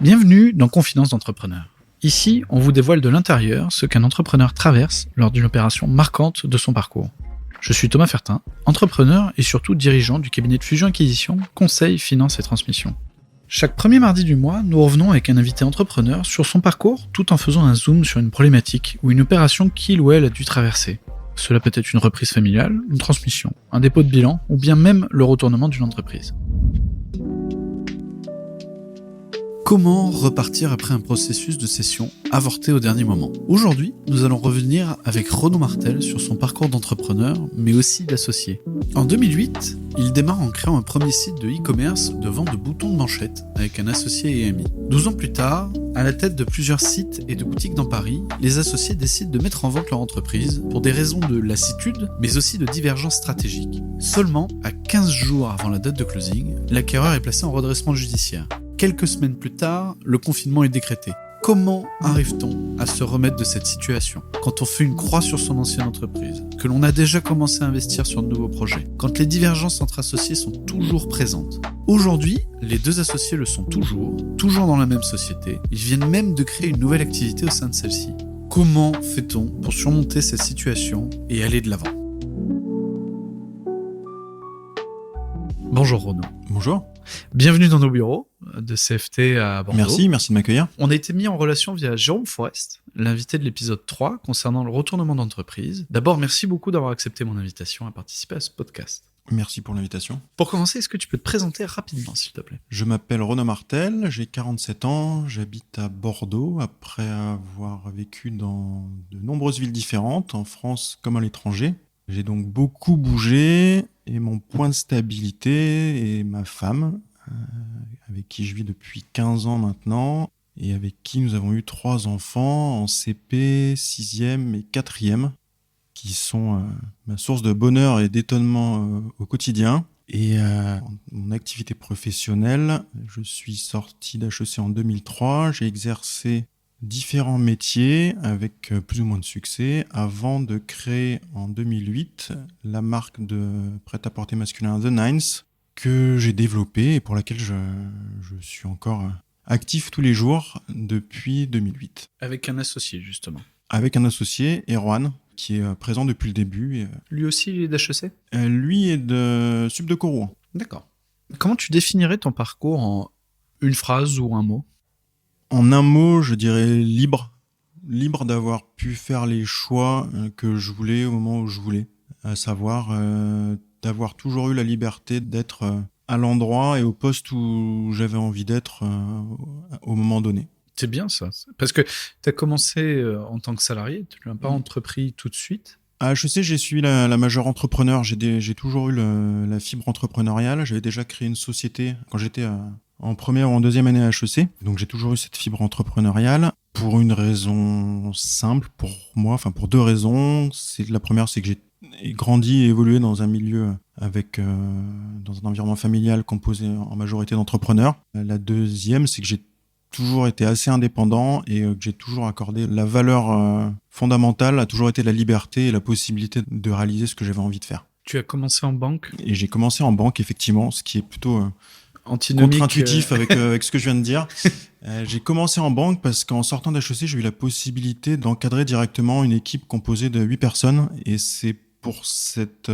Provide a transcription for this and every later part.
Bienvenue dans Confidence d'entrepreneur. Ici, on vous dévoile de l'intérieur ce qu'un entrepreneur traverse lors d'une opération marquante de son parcours. Je suis Thomas Fertin, entrepreneur et surtout dirigeant du cabinet de fusion-acquisition, conseil, finance et transmission. Chaque premier mardi du mois, nous revenons avec un invité entrepreneur sur son parcours tout en faisant un zoom sur une problématique ou une opération qu'il ou elle a dû traverser. Cela peut être une reprise familiale, une transmission, un dépôt de bilan ou bien même le retournement d'une entreprise. Comment repartir après un processus de cession avorté au dernier moment ? Aujourd'hui, nous allons revenir avec Renaud Martel sur son parcours d'entrepreneur, mais aussi d'associé. En 2008, il démarre en créant un premier site de e-commerce de vente de boutons de manchette avec un associé et ami. 12 ans plus tard, à la tête de plusieurs sites et de boutiques dans Paris, les associés décident de mettre en vente leur entreprise pour des raisons de lassitude, mais aussi de divergence stratégique. Seulement, à 15 jours avant la date de closing, l'acquéreur est placé en redressement judiciaire. Quelques semaines plus tard, le confinement est décrété. Comment arrive-t-on à se remettre de cette situation quand on fait une croix sur son ancienne entreprise, que l'on a déjà commencé à investir sur de nouveaux projets, quand les divergences entre associés sont toujours présentes? Aujourd'hui, les deux associés le sont toujours dans la même société. Ils viennent même de créer une nouvelle activité au sein de celle-ci. Comment fait-on pour surmonter cette situation et aller de l'avant? Bonjour Renaud. Bonjour. Bienvenue dans nos bureaux de CFT à Bordeaux. Merci de m'accueillir. On a été mis en relation via Jérôme Forest, l'invité de l'épisode 3 concernant le retournement d'entreprise. D'abord, merci beaucoup d'avoir accepté mon invitation à participer à ce podcast. Merci pour l'invitation. Pour commencer, est-ce que tu peux te présenter rapidement, s'il te plaît ? Je m'appelle Renaud Martel, j'ai 47 ans, j'habite à Bordeaux après avoir vécu dans de nombreuses villes différentes, en France comme à l'étranger. J'ai donc beaucoup bougé et mon point de stabilité est ma femme, avec qui je vis depuis 15 ans maintenant et avec qui nous avons eu 3 enfants en CP, 6e et 4e qui sont ma source de bonheur et d'étonnement au quotidien. Et mon activité professionnelle, je suis sorti d'HEC en 2003, j'ai exercé différents métiers avec plus ou moins de succès avant de créer en 2008 la marque de prêt-à-porter masculin The Nines que j'ai développée et pour laquelle je suis encore actif tous les jours depuis 2008. Avec un associé, justement. Avec un associé, Erwan, qui est présent depuis le début. Lui aussi, il est d'HEC ? Lui est de Sup de Courroux. D'accord. Comment tu définirais ton parcours en une phrase ou un mot ? En un mot, je dirais libre. Libre d'avoir pu faire les choix que je voulais au moment où je voulais. À savoir d'avoir toujours eu la liberté d'être à l'endroit et au poste où j'avais envie d'être au moment donné. C'est bien ça. Parce que tu as commencé en tant que salarié, tu n'as pas entrepris tout de suite. À HEC, j'ai suivi la majeure entrepreneur. J'ai toujours eu la fibre entrepreneuriale. J'avais déjà créé une société quand j'étais en première ou en deuxième année à HEC. Donc j'ai toujours eu cette fibre entrepreneuriale pour une raison simple pour moi, enfin pour 2 raisons. La première, c'est que j'ai grandi et évolué dans un milieu avec dans un environnement familial composé en majorité d'entrepreneurs. La deuxième, c'est que j'ai toujours été assez indépendant et que j'ai toujours accordé la valeur fondamentale a toujours été la liberté et la possibilité de réaliser ce que j'avais envie de faire. Tu as commencé en banque ? Et j'ai commencé en banque, effectivement, ce qui est plutôt antinomique, contre-intuitif avec ce que je viens de dire. J'ai commencé en banque parce qu'en sortant d'HEC, j'ai eu la possibilité d'encadrer directement une équipe composée de 8 personnes et c'est pour cette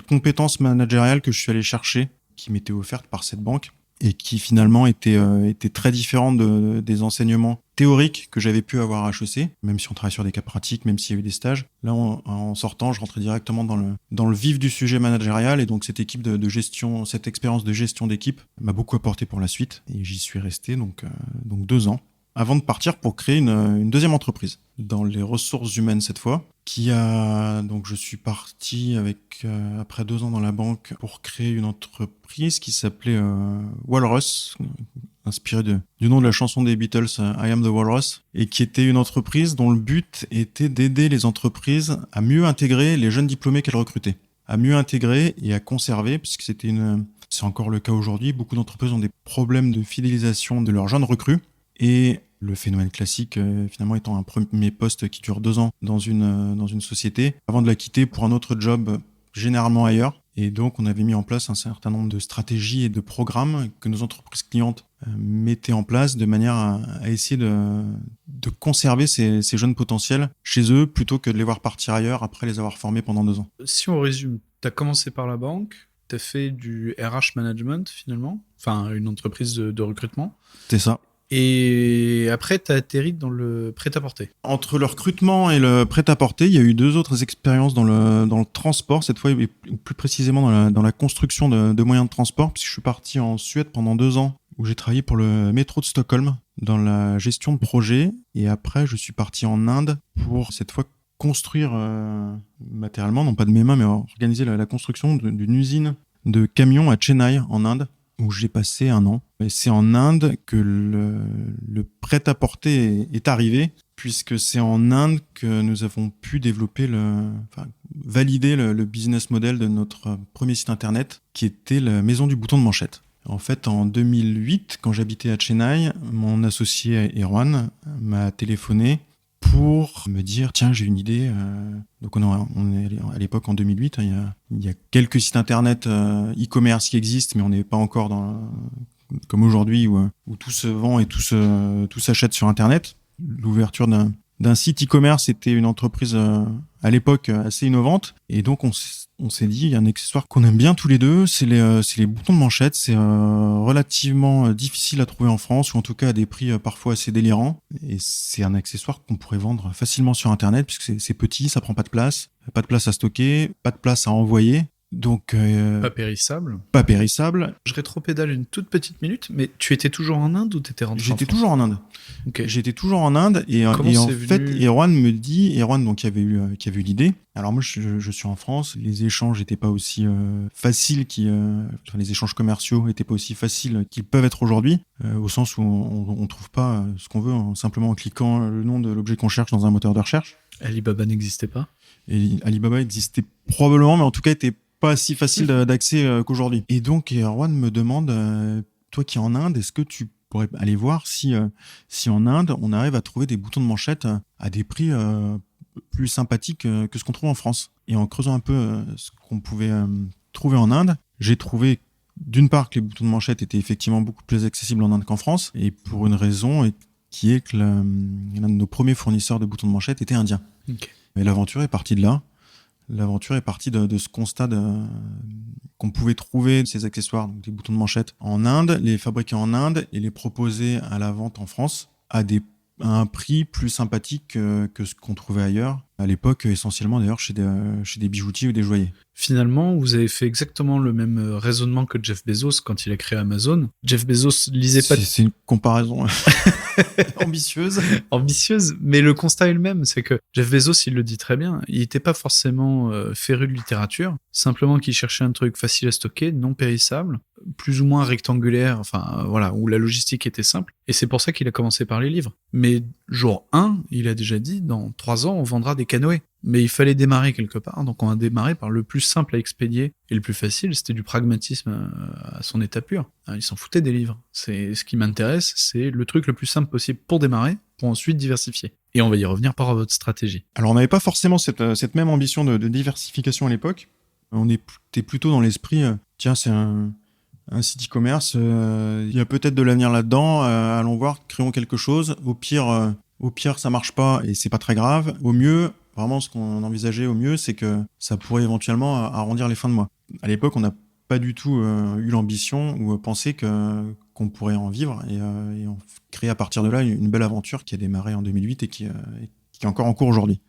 compétence managériale que je suis allé chercher, qui m'était offerte par cette banque et qui finalement était très différente des enseignements théoriques que j'avais pu avoir à HEC, même si on travaille sur des cas pratiques, même s'il y a eu des stages. Là, en sortant, je rentrais directement dans le vif du sujet managérial et donc cette équipe de gestion, cette expérience de gestion d'équipe m'a beaucoup apporté pour la suite et j'y suis resté donc 2 ans avant de partir pour créer une deuxième entreprise dans les ressources humaines cette fois. Donc je suis parti après 2 ans dans la banque pour créer une entreprise qui s'appelait Walrus, inspiré du nom de la chanson des Beatles, I Am the Walrus, et qui était une entreprise dont le but était d'aider les entreprises à mieux intégrer les jeunes diplômés qu'elles recrutaient, à mieux intégrer et à conserver, puisque c'est encore le cas aujourd'hui, beaucoup d'entreprises ont des problèmes de fidélisation de leurs jeunes recrues, et le phénomène classique, finalement, étant un premier poste qui dure 2 ans dans une société, avant de la quitter pour un autre job, généralement ailleurs. Et donc, on avait mis en place un certain nombre de stratégies et de programmes que nos entreprises clientes mettaient en place de manière à essayer de conserver ces jeunes potentiels chez eux plutôt que de les voir partir ailleurs après les avoir formés pendant 2 ans. Si on résume, tu as commencé par la banque, tu as fait du RH management finalement, enfin une entreprise de recrutement. C'est ça. Et après, tu as atterri dans le prêt-à-porter. Entre le recrutement et le prêt-à-porter, il y a eu 2 autres expériences dans le transport, cette fois, et plus précisément dans la construction de moyens de transport, puisque je suis parti en Suède pendant 2 ans, où j'ai travaillé pour le métro de Stockholm, dans la gestion de projet. Et après, je suis parti en Inde pour, cette fois, construire matériellement, non pas de mes mains, mais organiser la construction d'une usine de camions à Chennai, en Inde, où j'ai passé 1 an. Et c'est en Inde que le prêt-à-porter est arrivé, puisque c'est en Inde que nous avons pu développer valider le business model de notre premier site internet, qui était la maison du bouton de manchette. En fait, en 2008, quand j'habitais à Chennai, mon associé Erwan m'a téléphoné pour me dire, tiens, j'ai une idée. Donc on est à l'époque en 2008, hein, il y a quelques sites internet e-commerce qui existent, mais on n'est pas encore comme aujourd'hui où tout se vend et tout s'achète sur internet. L'ouverture d'un site e-commerce était une entreprise à l'époque assez innovante, et donc on s'est dit, il y a un accessoire qu'on aime bien tous les deux, c'est les boutons de manchette. C'est relativement difficile à trouver en France, ou en tout cas à des prix parfois assez délirants, et c'est un accessoire qu'on pourrait vendre facilement sur internet, puisque c'est petit, ça prend pas de place à stocker, pas de place à envoyer. Donc Pas périssable. Pas périssable. Je rétropédale une toute petite minute, mais tu étais toujours en Inde ou t'étais rentré en France ? J'étais toujours en Inde. Okay. J'étais toujours en Inde, et en fait, Erwan me dit, donc qui avait eu l'idée. Alors moi, je suis en France. Les échanges n'étaient pas aussi faciles les échanges commerciaux n'étaient pas aussi faciles qu'ils peuvent être aujourd'hui, au sens où on trouve pas ce qu'on veut simplement en cliquant le nom de l'objet qu'on cherche dans un moteur de recherche. Alibaba n'existait pas. Et Alibaba existait probablement, mais en tout cas était pas si facile d'accès qu'aujourd'hui. Et donc Erwan me demande, toi qui es en Inde, est-ce que tu pourrais aller voir si en Inde on arrive à trouver des boutons de manchette à des prix plus sympathiques que ce qu'on trouve en France. Et en creusant un peu ce qu'on pouvait trouver en Inde, j'ai trouvé d'une part que les boutons de manchette étaient effectivement beaucoup plus accessibles en Inde qu'en France, et pour une raison qui est que l'un de nos premiers fournisseurs de boutons de manchette était indien. Okay. Et l'aventure est partie de là. L'aventure est partie de ce constat qu'on pouvait trouver ces accessoires, donc des boutons de manchette en Inde, les fabriquer en Inde et les proposer à la vente en France à un prix plus sympathique que ce qu'on trouvait ailleurs. À l'époque, essentiellement d'ailleurs chez des bijoutiers ou des joailliers. Finalement, vous avez fait exactement le même raisonnement que Jeff Bezos quand il a créé Amazon. Jeff Bezos lisait pas... C'est une comparaison ambitieuse. Ambitieuse, mais le constat est le même. C'est que Jeff Bezos, il le dit très bien, il n'était pas forcément féru de littérature, simplement qu'il cherchait un truc facile à stocker, non périssable, plus ou moins rectangulaire, où la logistique était simple. Et c'est pour ça qu'il a commencé par les livres. Mais jour 1, il a déjà dit, dans 3 ans, on vendra des canoës. Mais il fallait démarrer quelque part, donc on a démarré par le plus simple à expédier et le plus facile, c'était du pragmatisme à son état pur. Il s'en foutait des livres. C'est ce qui m'intéresse, c'est le truc le plus simple possible pour démarrer, pour ensuite diversifier. Et on va y revenir par votre stratégie. Alors on n'avait pas forcément cette même ambition de diversification à l'époque. On était plutôt dans l'esprit, tiens, c'est un site e-commerce, il y a peut-être de l'avenir là-dedans, allons voir, créons quelque chose. Au pire, ça marche pas et c'est pas très grave. Au mieux, vraiment, ce qu'on envisageait au mieux, c'est que ça pourrait éventuellement arrondir les fins de mois. À l'époque, on n'a pas du tout eu l'ambition ou pensé qu'on pourrait en vivre et on crée à partir de là une belle aventure qui a démarré en 2008 et qui est encore en cours aujourd'hui.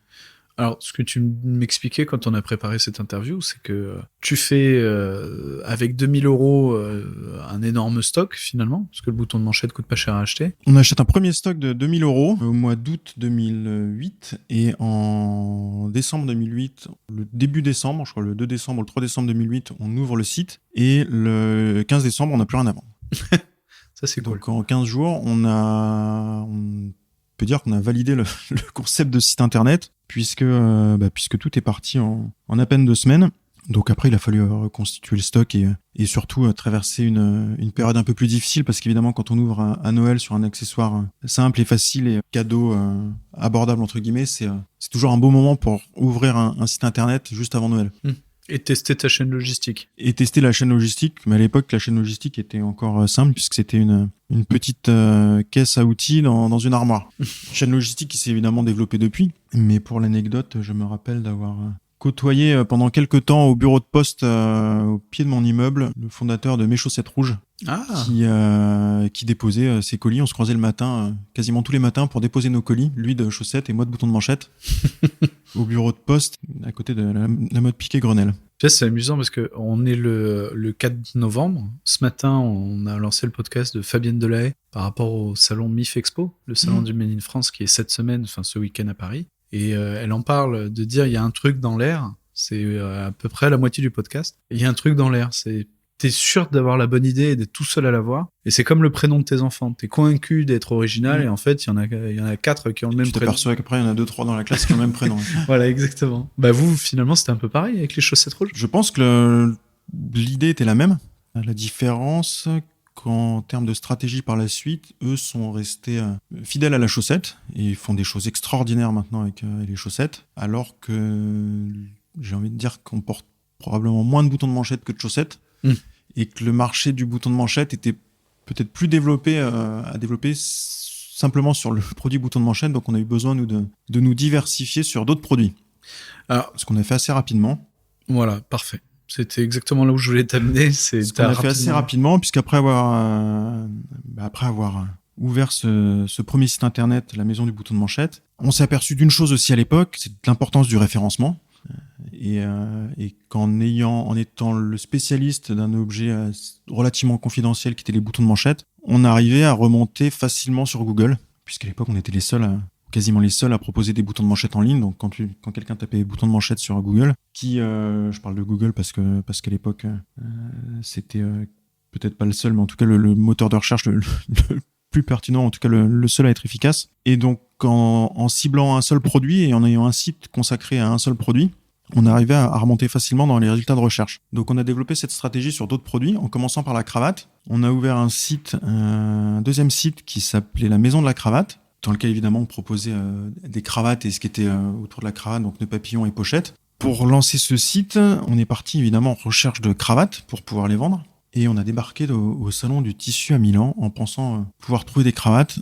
Alors, ce que tu m'expliquais quand on a préparé cette interview, c'est que tu fais avec 2000 € un énorme stock finalement, parce que le bouton de manchette coûte pas cher à acheter. On achète un premier stock de 2000 € au mois d'août 2008 et en décembre 2008, le début décembre, je crois le 2 décembre ou le 3 décembre 2008, on ouvre le site et le 15 décembre, on n'a plus rien à vendre. Ça, c'est cool. Donc en 15 jours, on peut dire qu'on a validé le concept de site internet puisque tout est parti en à peine 2 semaines. Donc après, il a fallu reconstituer le stock et surtout traverser une période un peu plus difficile parce qu'évidemment, quand on ouvre à Noël sur un accessoire simple et facile et cadeau abordable entre guillemets, c'est toujours un beau moment pour ouvrir un site internet juste avant Noël. Et tester ta chaîne logistique. Et tester la chaîne logistique. Mais à l'époque, la chaîne logistique était encore simple puisque c'était une petite caisse à outils dans une armoire. Chaîne logistique qui s'est évidemment développée depuis. Mais pour l'anecdote, je me rappelle d'avoir côtoyé pendant quelques temps au bureau de poste au pied de mon immeuble le fondateur de Mes Chaussettes Rouges qui déposait ses colis. On se croisait le matin, quasiment tous les matins, pour déposer nos colis, lui de chaussettes et moi de boutons de manchette, au bureau de poste à côté de la mode piqué Grenelle. Tu sais, c'est amusant parce qu'on est le 4 novembre. Ce matin, on a lancé le podcast de Fabienne Delahaye par rapport au salon MIF Expo, le salon du Made in France qui est cette semaine, enfin ce week-end à Paris. Et elle en parle de dire il y a un truc dans l'air, c'est à peu près la moitié du podcast. Il y a un truc dans l'air, t'es sûr d'avoir la bonne idée et d'être tout seul à l'avoir. Et c'est comme le prénom de tes enfants. T'es convaincu d'être original et en fait, il y en a 4 qui ont le même prénom. Tu t'aperçois qu'après, il y en a 2-3 dans la classe qui ont le même prénom. Voilà, exactement. Bah vous, finalement, c'était un peu pareil avec les chaussettes rouges. Je pense que l'idée était la même. La différence qu'en termes de stratégie par la suite, eux sont restés fidèles à la chaussette et font des choses extraordinaires maintenant avec les chaussettes, alors que j'ai envie de dire qu'on porte probablement moins de boutons de manchette que de chaussettes. Et que le marché du bouton de manchette était peut-être plus développé à développer simplement sur le produit bouton de manchette. Donc on a eu besoin nous de nous diversifier sur d'autres produits. Alors, ce qu'on a fait assez rapidement. Voilà, parfait. C'était exactement là où je voulais t'amener. Ce qu'on a fait assez rapidement, puisqu'après avoir ouvert ce premier site internet, la maison du bouton de manchette, on s'est aperçu d'une chose aussi à l'époque, c'est l'importance du référencement. Et en étant le spécialiste d'un objet relativement confidentiel qui était les boutons de manchette, on arrivait à remonter facilement sur Google, puisqu'à l'époque on était quasiment les seuls à proposer des boutons de manchette en ligne. Donc quand quelqu'un tapait boutons de manchette sur Google, je parle de Google parce qu'à l'époque c'était peut-être pas le seul, mais en tout cas le moteur de recherche le plus pertinent, en tout cas le seul à être efficace. Et donc en ciblant un seul produit et en ayant un site consacré à un seul produit, on arrivait à remonter facilement dans les résultats de recherche. Donc on a développé cette stratégie sur d'autres produits, en commençant par la cravate. On a ouvert un deuxième site qui s'appelait la Maison de la Cravate, dans lequel évidemment on proposait des cravates et ce qui était autour de la cravate, donc nœuds papillons et pochettes. Pour lancer ce site, on est parti évidemment en recherche de cravates pour pouvoir les vendre. Et on a débarqué au salon du tissu à Milan en pensant pouvoir trouver des cravates.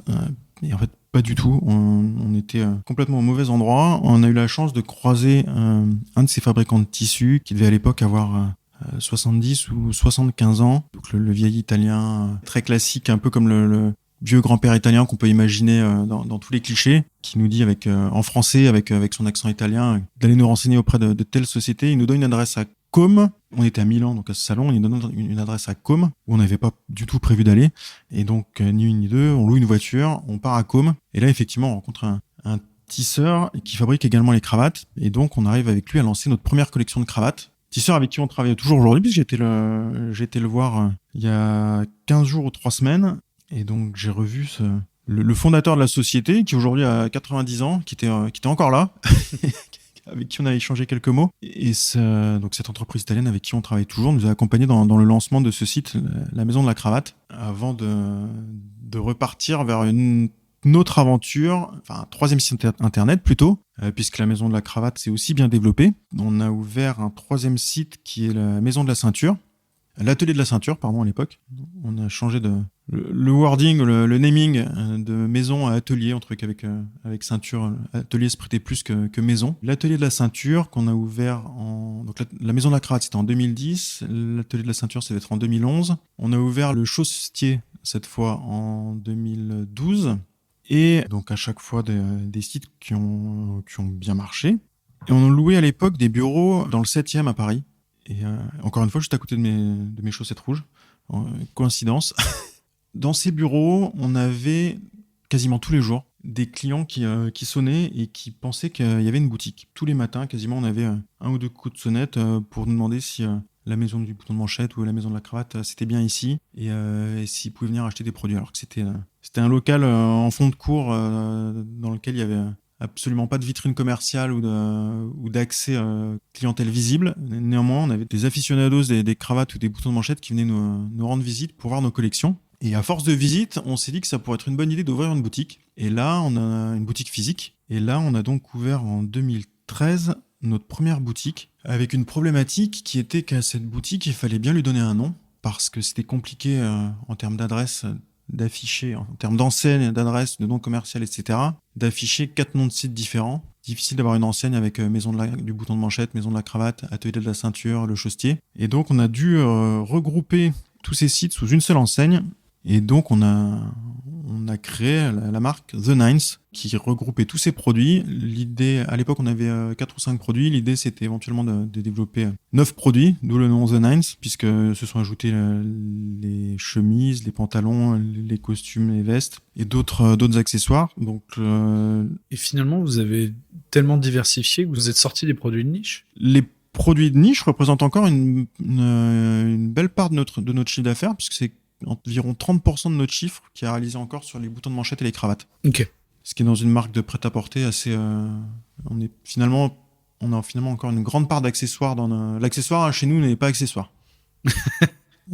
Et en fait, pas du tout. On était complètement au mauvais endroit. On a eu la chance de croiser un de ces fabricants de tissus qui devait à l'époque avoir 70 ou 75 ans. Donc le vieil italien très classique, un peu comme le vieux grand-père italien qu'on peut imaginer dans tous les clichés, qui nous dit en français avec son accent italien d'aller nous renseigner auprès de telle société. Il nous donne une adresse à Côme. On était à Milan, donc à ce salon, il nous donne une adresse à Côme, où on n'avait pas du tout prévu d'aller. Et donc, ni une ni deux, on loue une voiture, on part à Côme. Et là, effectivement, on rencontre un tisseur qui fabrique également les cravates. Et donc, on arrive avec lui à lancer notre première collection de cravates. Tisseur avec qui on travaille toujours aujourd'hui, puisque j'ai été le voir il y a 15 jours ou 3 semaines. Et donc, j'ai revu le fondateur de la société, qui aujourd'hui a 90 ans, qui était encore là, avec qui on a échangé quelques mots. Et donc cette entreprise italienne avec qui on travaille toujours nous a accompagnés dans le lancement de ce site, la Maison de la Cravate, avant de repartir vers une autre aventure, enfin un troisième site internet plutôt, puisque la Maison de la Cravate s'est aussi bien développée. On a ouvert un troisième site qui est la Maison de la Ceinture. L'atelier de la ceinture, pardon, à l'époque. On a changé le wording, le naming de maison à atelier, un truc avec ceinture. Atelier se prêtait plus que maison. L'atelier de la ceinture qu'on a ouvert donc la maison de la cravate, c'était en 2010. L'atelier de la ceinture, ça devait être en 2011. On a ouvert le chaussetier, cette fois, en 2012. Et donc, à chaque fois, des sites qui ont bien marché. Et on a loué à l'époque des bureaux dans le 7e à Paris. Et encore une fois, juste à côté de mes chaussettes rouges. Coïncidence. Dans ces bureaux, on avait quasiment tous les jours des clients qui sonnaient et qui pensaient qu'il y avait une boutique. Tous les matins, quasiment, on avait un ou deux coups de sonnette pour nous demander si la maison du bouton de manchette ou la maison de la cravate, c'était bien ici et s'ils pouvaient venir acheter des produits. Alors que c'était un local en fond de cours dans lequel il y avait absolument pas de vitrine commerciale ou d'accès clientèle visible. Néanmoins, on avait des aficionados des cravates ou des boutons de manchette qui venaient nous rendre visite pour voir nos collections. Et à force de visite, on s'est dit que ça pourrait être une bonne idée d'ouvrir une boutique. Et là, on a une boutique physique. Et là, on a donc ouvert en 2013 notre première boutique avec une problématique qui était qu'à cette boutique, il fallait bien lui donner un nom, parce que c'était compliqué en termes d'adresse d'afficher, en termes d'enseigne, d'adresse, de nom commercial, etc., d'afficher 4 noms de sites différents. Difficile d'avoir une enseigne avec maison du bouton de manchette, maison de la cravate, atelier de la ceinture, le chaussetier. Et donc on a dû regrouper tous ces sites sous une seule enseigne. Et donc on a créé la marque The Nines qui regroupait tous ces produits. L'idée, à l'époque on avait 4 ou 5 produits. L'idée c'était éventuellement de développer 9 produits, d'où le nom The Nines, puisque se sont ajoutés les chemises, les pantalons, les costumes, les vestes et d'autres accessoires. Donc Et finalement, vous avez tellement diversifié que vous êtes sorti des produits de niche. les produits de niche représentent encore une belle part de notre chiffre d'affaires, puisque c'est environ 30% de notre chiffre qui est réalisé encore sur les boutons de manchette et les cravates. Ok. Ce qui est dans une marque de prêt-à-porter assez... on a finalement encore une grande part d'accessoires. L'accessoire, chez nous, n'est pas accessoire.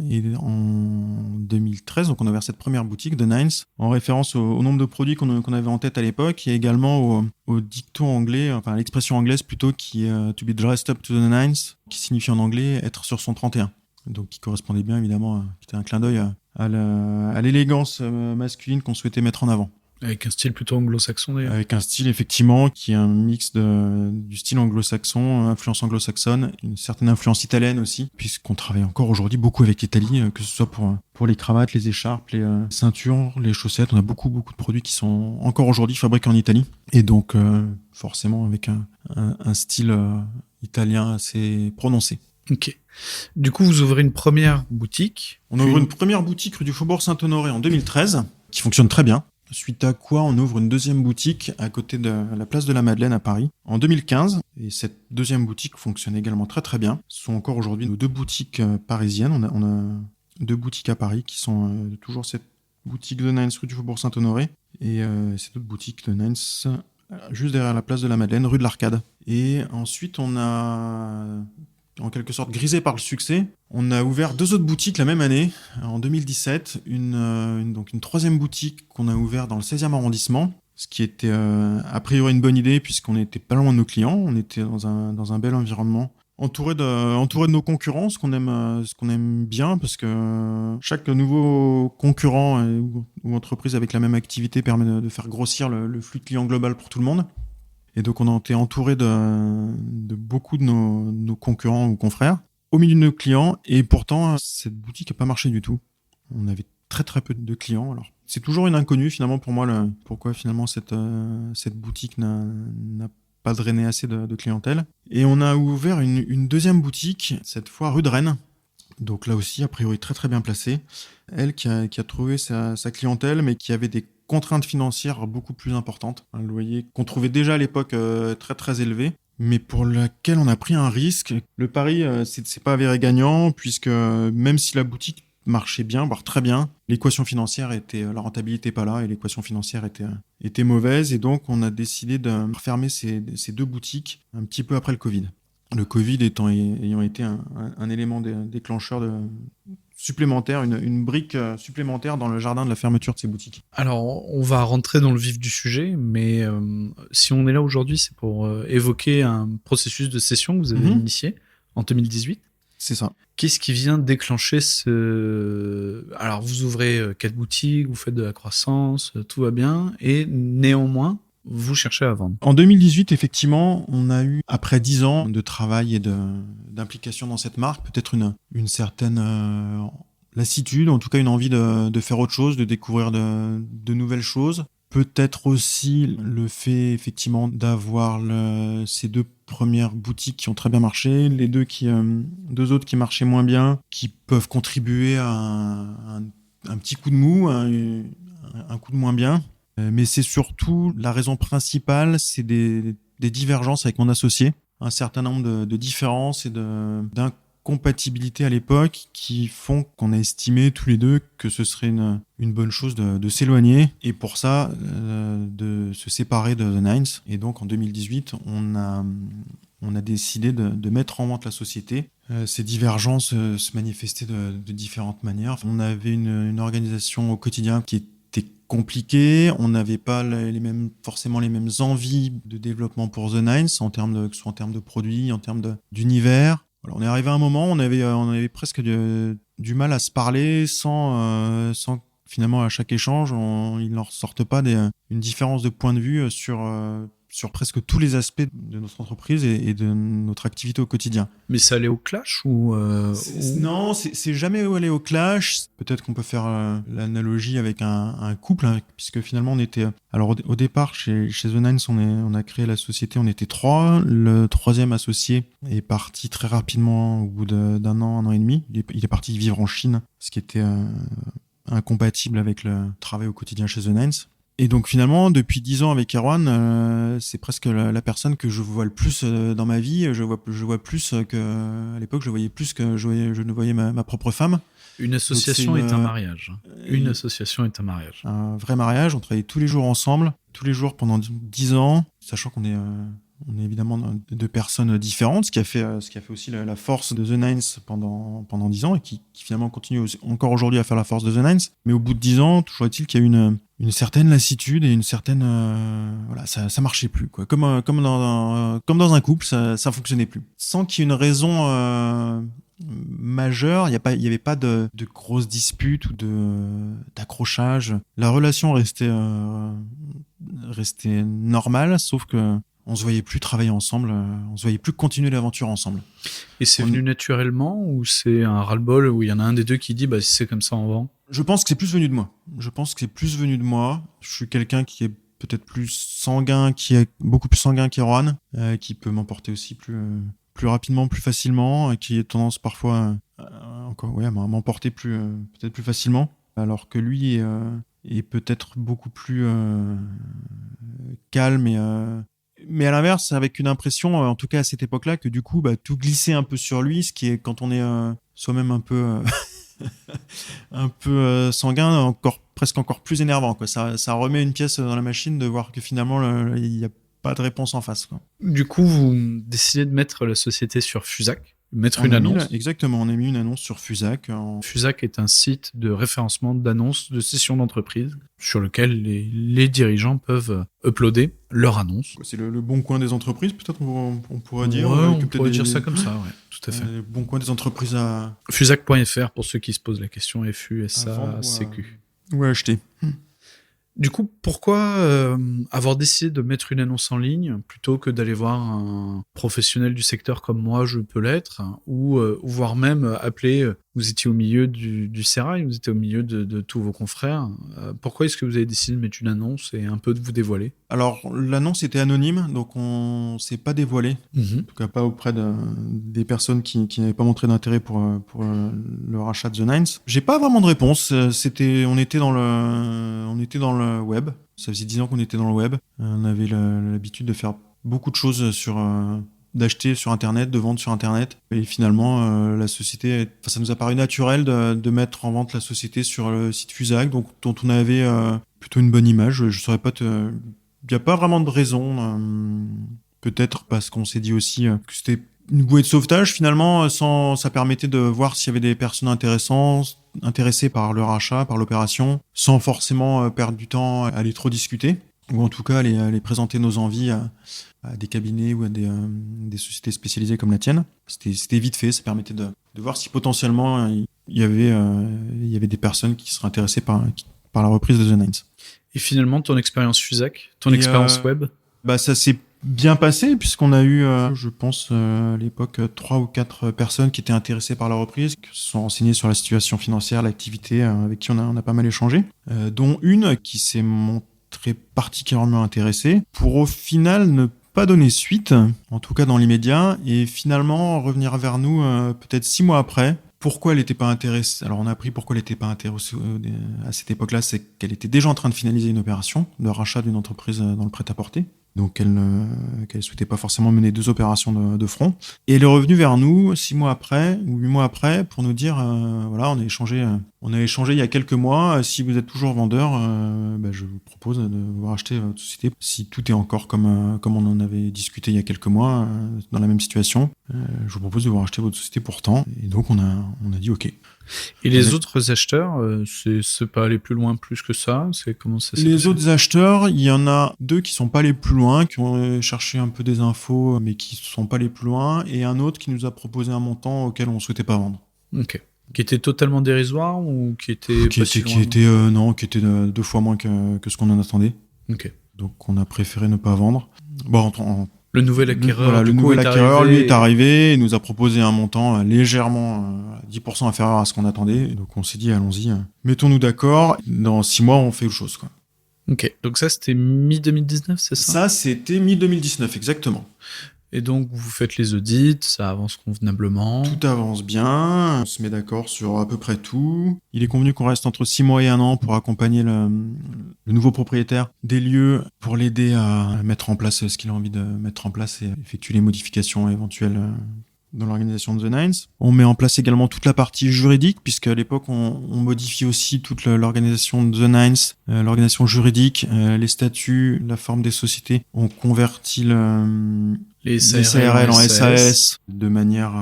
Et en 2013, donc on a ouvert cette première boutique de Nines, en référence au nombre de produits qu'on avait en tête à l'époque, et également au dicton anglais, enfin à l'expression anglaise plutôt, qui est to be dressed up to the nines, qui signifie en anglais être sur son 31. Donc qui correspondait bien évidemment, qui était un clin d'œil à l'élégance masculine qu'on souhaitait mettre en avant. Avec un style plutôt anglo-saxon d'ailleurs. Avec un style effectivement qui est un mix du style anglo-saxon, influence anglo-saxonne, une certaine influence italienne aussi, puisqu'on travaille encore aujourd'hui beaucoup avec l'Italie, que ce soit pour les cravates, les écharpes, les ceintures, les chaussettes. On a beaucoup de produits qui sont encore aujourd'hui fabriqués en Italie, et donc forcément avec un style italien assez prononcé. Ok. Du coup, vous ouvrez une première boutique. On ouvre une première boutique rue du Faubourg Saint-Honoré en 2013, qui fonctionne très bien. Suite à quoi, on ouvre une deuxième boutique à côté de la place de la Madeleine à Paris en 2015. Et cette deuxième boutique fonctionne également très très bien. Ce sont encore aujourd'hui nos 2 boutiques parisiennes. On a 2 boutiques à Paris qui sont toujours cette boutique de Nines rue du Faubourg Saint-Honoré et cette autre boutique de Nines juste derrière la place de la Madeleine, rue de l'Arcade. Et ensuite, on a en quelque sorte grisé par le succès. On a ouvert 2 autres boutiques la même année, en 2017, donc une 3e boutique qu'on a ouverte dans le 16e arrondissement, ce qui était a priori une bonne idée puisqu'on n'était pas loin de nos clients, on était dans un bel environnement, entouré de nos concurrents, ce qu'on aime bien, parce que chaque nouveau concurrent ou entreprise avec la même activité permet de faire grossir le flux de clients global pour tout le monde. Et donc, on a été entouré de beaucoup de nos concurrents ou confrères, au milieu de nos clients. Et pourtant, cette boutique n'a pas marché du tout. On avait très, très peu de clients. Alors, c'est toujours une inconnue, finalement, pour moi, pourquoi, finalement, cette boutique n'a pas drainé assez de clientèle. Et on a ouvert une deuxième boutique, cette fois rue de Rennes. Donc là aussi, a priori, très, très bien placée. Elle qui a trouvé sa clientèle, mais qui avait des contraintes financières beaucoup plus importantes. Un loyer qu'on trouvait déjà à l'époque très très élevé, mais pour laquelle on a pris un risque. Le pari, c'est pas avéré gagnant, puisque même si la boutique marchait bien, voire très bien, l'équation financière la rentabilité pas là, et l'équation financière était mauvaise, et donc on a décidé de fermer ces 2 boutiques un petit peu après le Covid. Le Covid ayant été un élément déclencheur supplémentaire, une brique supplémentaire dans le jardin de la fermeture de ces boutiques. Alors, on va rentrer dans le vif du sujet, mais si on est là aujourd'hui, c'est pour évoquer un processus de cession que vous avez initié en 2018. C'est ça. Qu'est-ce qui vient déclencher Alors, vous ouvrez 4 boutiques, vous faites de la croissance, tout va bien, et néanmoins, vous cherchez à vendre. En 2018, effectivement, on a eu, après 10 ans de travail et d'implication dans cette marque, peut-être une certaine lassitude, en tout cas une envie de faire autre chose, de découvrir de nouvelles choses. Peut-être aussi le fait, effectivement, d'avoir ces 2 premières boutiques qui ont très bien marché, les 2 autres qui marchaient moins bien, qui peuvent contribuer à un petit coup de mou, un coup de moins bien. Mais c'est surtout la raison principale, c'est des divergences avec mon associé, un certain nombre de différences et d'incompatibilités à l'époque qui font qu'on a estimé tous les 2 que ce serait une bonne chose de s'éloigner, et pour ça de se séparer de The Nines. Et donc en 2018, on a décidé de mettre en vente la société. Ces divergences se manifestaient de différentes manières. On avait une organisation au quotidien qui était compliqué. On n'avait pas forcément les mêmes envies de développement pour The Nines, que ce soit en termes de produits, en termes d'univers. Voilà, on est arrivé à un moment, on avait presque du mal à se parler sans finalement à chaque échange, il n'en ressorte pas une différence de point de vue sur presque tous les aspects de notre entreprise et de notre activité au quotidien. Mais ça allait au clash ou Non, c'est jamais allé au clash. Peut-être qu'on peut faire l'analogie avec un couple, hein, puisque finalement on était... Alors au départ, chez The Nines, on a créé la société, on était 3. Le 3e associé est parti très rapidement au bout d'un an, 1 an et demi. Il est parti vivre en Chine, ce qui était incompatible avec le travail au quotidien chez The Nines. Et donc finalement, depuis 10 ans avec Erwan, c'est presque la personne que je vois le plus dans ma vie. Je vois plus que à l'époque, je voyais plus que je ne voyais ma propre femme. Une association est un mariage. Une association est un mariage. Un vrai mariage. On travaillait tous les jours ensemble, tous les jours pendant 10 ans, sachant qu'on est évidemment deux personnes différentes, ce qui a fait aussi la force de The Nines pendant 10 ans et qui finalement continue encore aujourd'hui à faire la force de The Nines. Mais au bout de 10 ans, toujours est-il qu'il y a eu une certaine lassitude et une certaine voilà, ça marchait plus, quoi. Comme dans un couple, ça fonctionnait plus. Sans qu'il y ait une raison majeure, il y avait pas de grosses disputes ou d'accrochage. La relation restait normale, sauf que on se voyait plus travailler ensemble, on se voyait plus continuer l'aventure ensemble. Et c'est venu naturellement ou c'est un ras-le-bol où il y en a un des deux qui dit si c'est comme ça on vend? Je pense que c'est plus venu de moi. Je suis quelqu'un qui est peut-être plus sanguin, qui est beaucoup plus sanguin qu'Erwan, qui peut m'emporter aussi plus rapidement, plus facilement, qui a tendance parfois à m'emporter peut-être plus facilement, alors que lui est peut-être beaucoup plus calme mais à l'inverse, avec une impression, en tout cas à cette époque-là, que du coup, tout glissait un peu sur lui, ce qui est, quand on est soi-même un peu sanguin, presque encore plus énervant, quoi. Ça remet une pièce dans la machine de voir que finalement, il n'y a pas de réponse en face, quoi. Du coup, vous décidez de mettre la société sur Fusac, mettre une annonce. Exactement, on a mis une annonce sur Fusac. Fusac est un site de référencement d'annonces de sessions d'entreprise sur lequel les dirigeants peuvent uploader leur annonce. C'est le bon coin des entreprises, peut-être on pourrait dire. Ouais, on pourrait dire ça comme ça, ouais, tout à fait. Le bon coin des entreprises à... Fusac.fr pour ceux qui se posent la question, FUSACQ. Ouais, acheter. Du coup, pourquoi avoir décidé de mettre une annonce en ligne plutôt que d'aller voir un professionnel du secteur comme moi, je peux l'être, ou voire même appeler, vous étiez au milieu du sérail, vous étiez au milieu de tous vos confrères. Pourquoi est-ce que vous avez décidé de mettre une annonce et un peu de vous dévoiler? Alors, l'annonce était anonyme, donc on s'est pas dévoilé. En tout cas, pas auprès des personnes qui n'avaient pas montré d'intérêt pour le rachat de The Nines. J'ai pas vraiment de réponse. On était dans le web. Ça faisait 10 ans qu'on était dans le web. On avait l'habitude de faire beaucoup de choses d'acheter sur Internet, de vendre sur Internet. Et finalement, la société, ça nous a paru naturel de mettre en vente la société sur le site Fusac, dont on avait plutôt une bonne image. Je saurais pas il n'y a pas vraiment de raison. Peut-être parce qu'on s'est dit aussi que c'était une bouée de sauvetage finalement. Ça permettait de voir s'il y avait des personnes intéressées par le rachat, par l'opération, sans forcément perdre du temps à aller trop discuter, ou en tout cas aller présenter nos envies à des cabinets ou à des sociétés spécialisées comme la tienne. C'était vite fait, ça permettait de voir si potentiellement il y avait des personnes qui seraient intéressées par la reprise de The Nines. Et finalement, ton expérience Fusac, ton expérience web? Ça s'est bien passé, puisqu'on a eu, je pense, à l'époque, 3 ou 4 personnes qui étaient intéressées par la reprise, qui se sont renseignées sur la situation financière, l'activité, avec qui on a pas mal échangé, dont une qui s'est montrée particulièrement intéressée, pour au final ne pas donner suite, en tout cas dans l'immédiat, et finalement revenir vers nous peut-être 6 mois après. Pourquoi elle n'était pas intéressée? Alors on a appris pourquoi elle n'était pas intéressée à cette époque-là, c'est qu'elle était déjà en train de finaliser une opération de rachat d'une entreprise dans le prêt-à-porter. Donc qu'elle souhaitait pas forcément mener 2 opérations de front. Et elle est revenue vers nous 6 mois après ou 8 mois après pour nous dire voilà, on a échangé On a échangé il y a quelques mois. Si vous êtes toujours vendeur, je vous propose de vous racheter votre société. Si tout est encore comme on en avait discuté il y a quelques mois, dans la même situation, je vous propose de vous racheter votre société pour tant. Et donc, on a dit OK. Et les autres acheteurs, c'est pas aller plus loin plus que ça? Comment ça s'est Les passé? autres acheteurs, il y en a 2 qui sont pas allés plus loin, qui ont cherché un peu des infos, mais qui sont pas allés plus loin, et un autre qui nous a proposé un montant auquel on souhaitait pas vendre. Ok. Qui était totalement dérisoire ou qui était Qui pas si était loin? qui était 2 fois moins que ce qu'on en attendait. Ok. Donc on a préféré ne pas vendre. Bon, Le nouvel acquéreur, voilà, le du coup, nouvel est acquéreur, arrivé lui, est arrivé et nous a proposé un montant légèrement 10% inférieur à ce qu'on attendait. Donc on s'est dit, allons-y, mettons-nous d'accord. Dans 6 mois, on fait autre chose, quoi. Ok. Donc ça, c'était mi-2019, c'est ça? Ça, c'était mi-2019, exactement. Et donc, vous faites les audits, ça avance convenablement. Tout avance bien, on se met d'accord sur à peu près tout. Il est convenu qu'on reste entre 6 mois et 1 an pour accompagner le nouveau propriétaire des lieux, pour l'aider à mettre en place ce qu'il a envie de mettre en place et effectuer les modifications éventuelles dans l'organisation de The Nines. On met en place également toute la partie juridique, puisque à l'époque, on modifie aussi toute l'organisation de The Nines, l'organisation juridique, les statuts, la forme des sociétés. On convertit les SARL en SAS de manière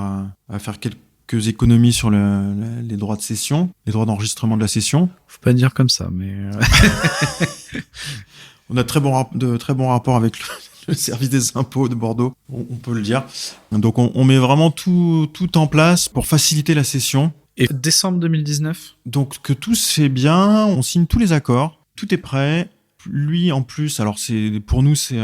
à faire quelques économies sur les droits de cession, les droits d'enregistrement de la cession. Faut pas dire comme ça, mais... On a de très bons rapports avec le service des impôts de Bordeaux, on peut le dire. Donc on met vraiment tout en place pour faciliter la cession. Et décembre 2019? Donc que tout se fait bien, on signe tous les accords, tout est prêt. Lui en plus, alors pour nous c'est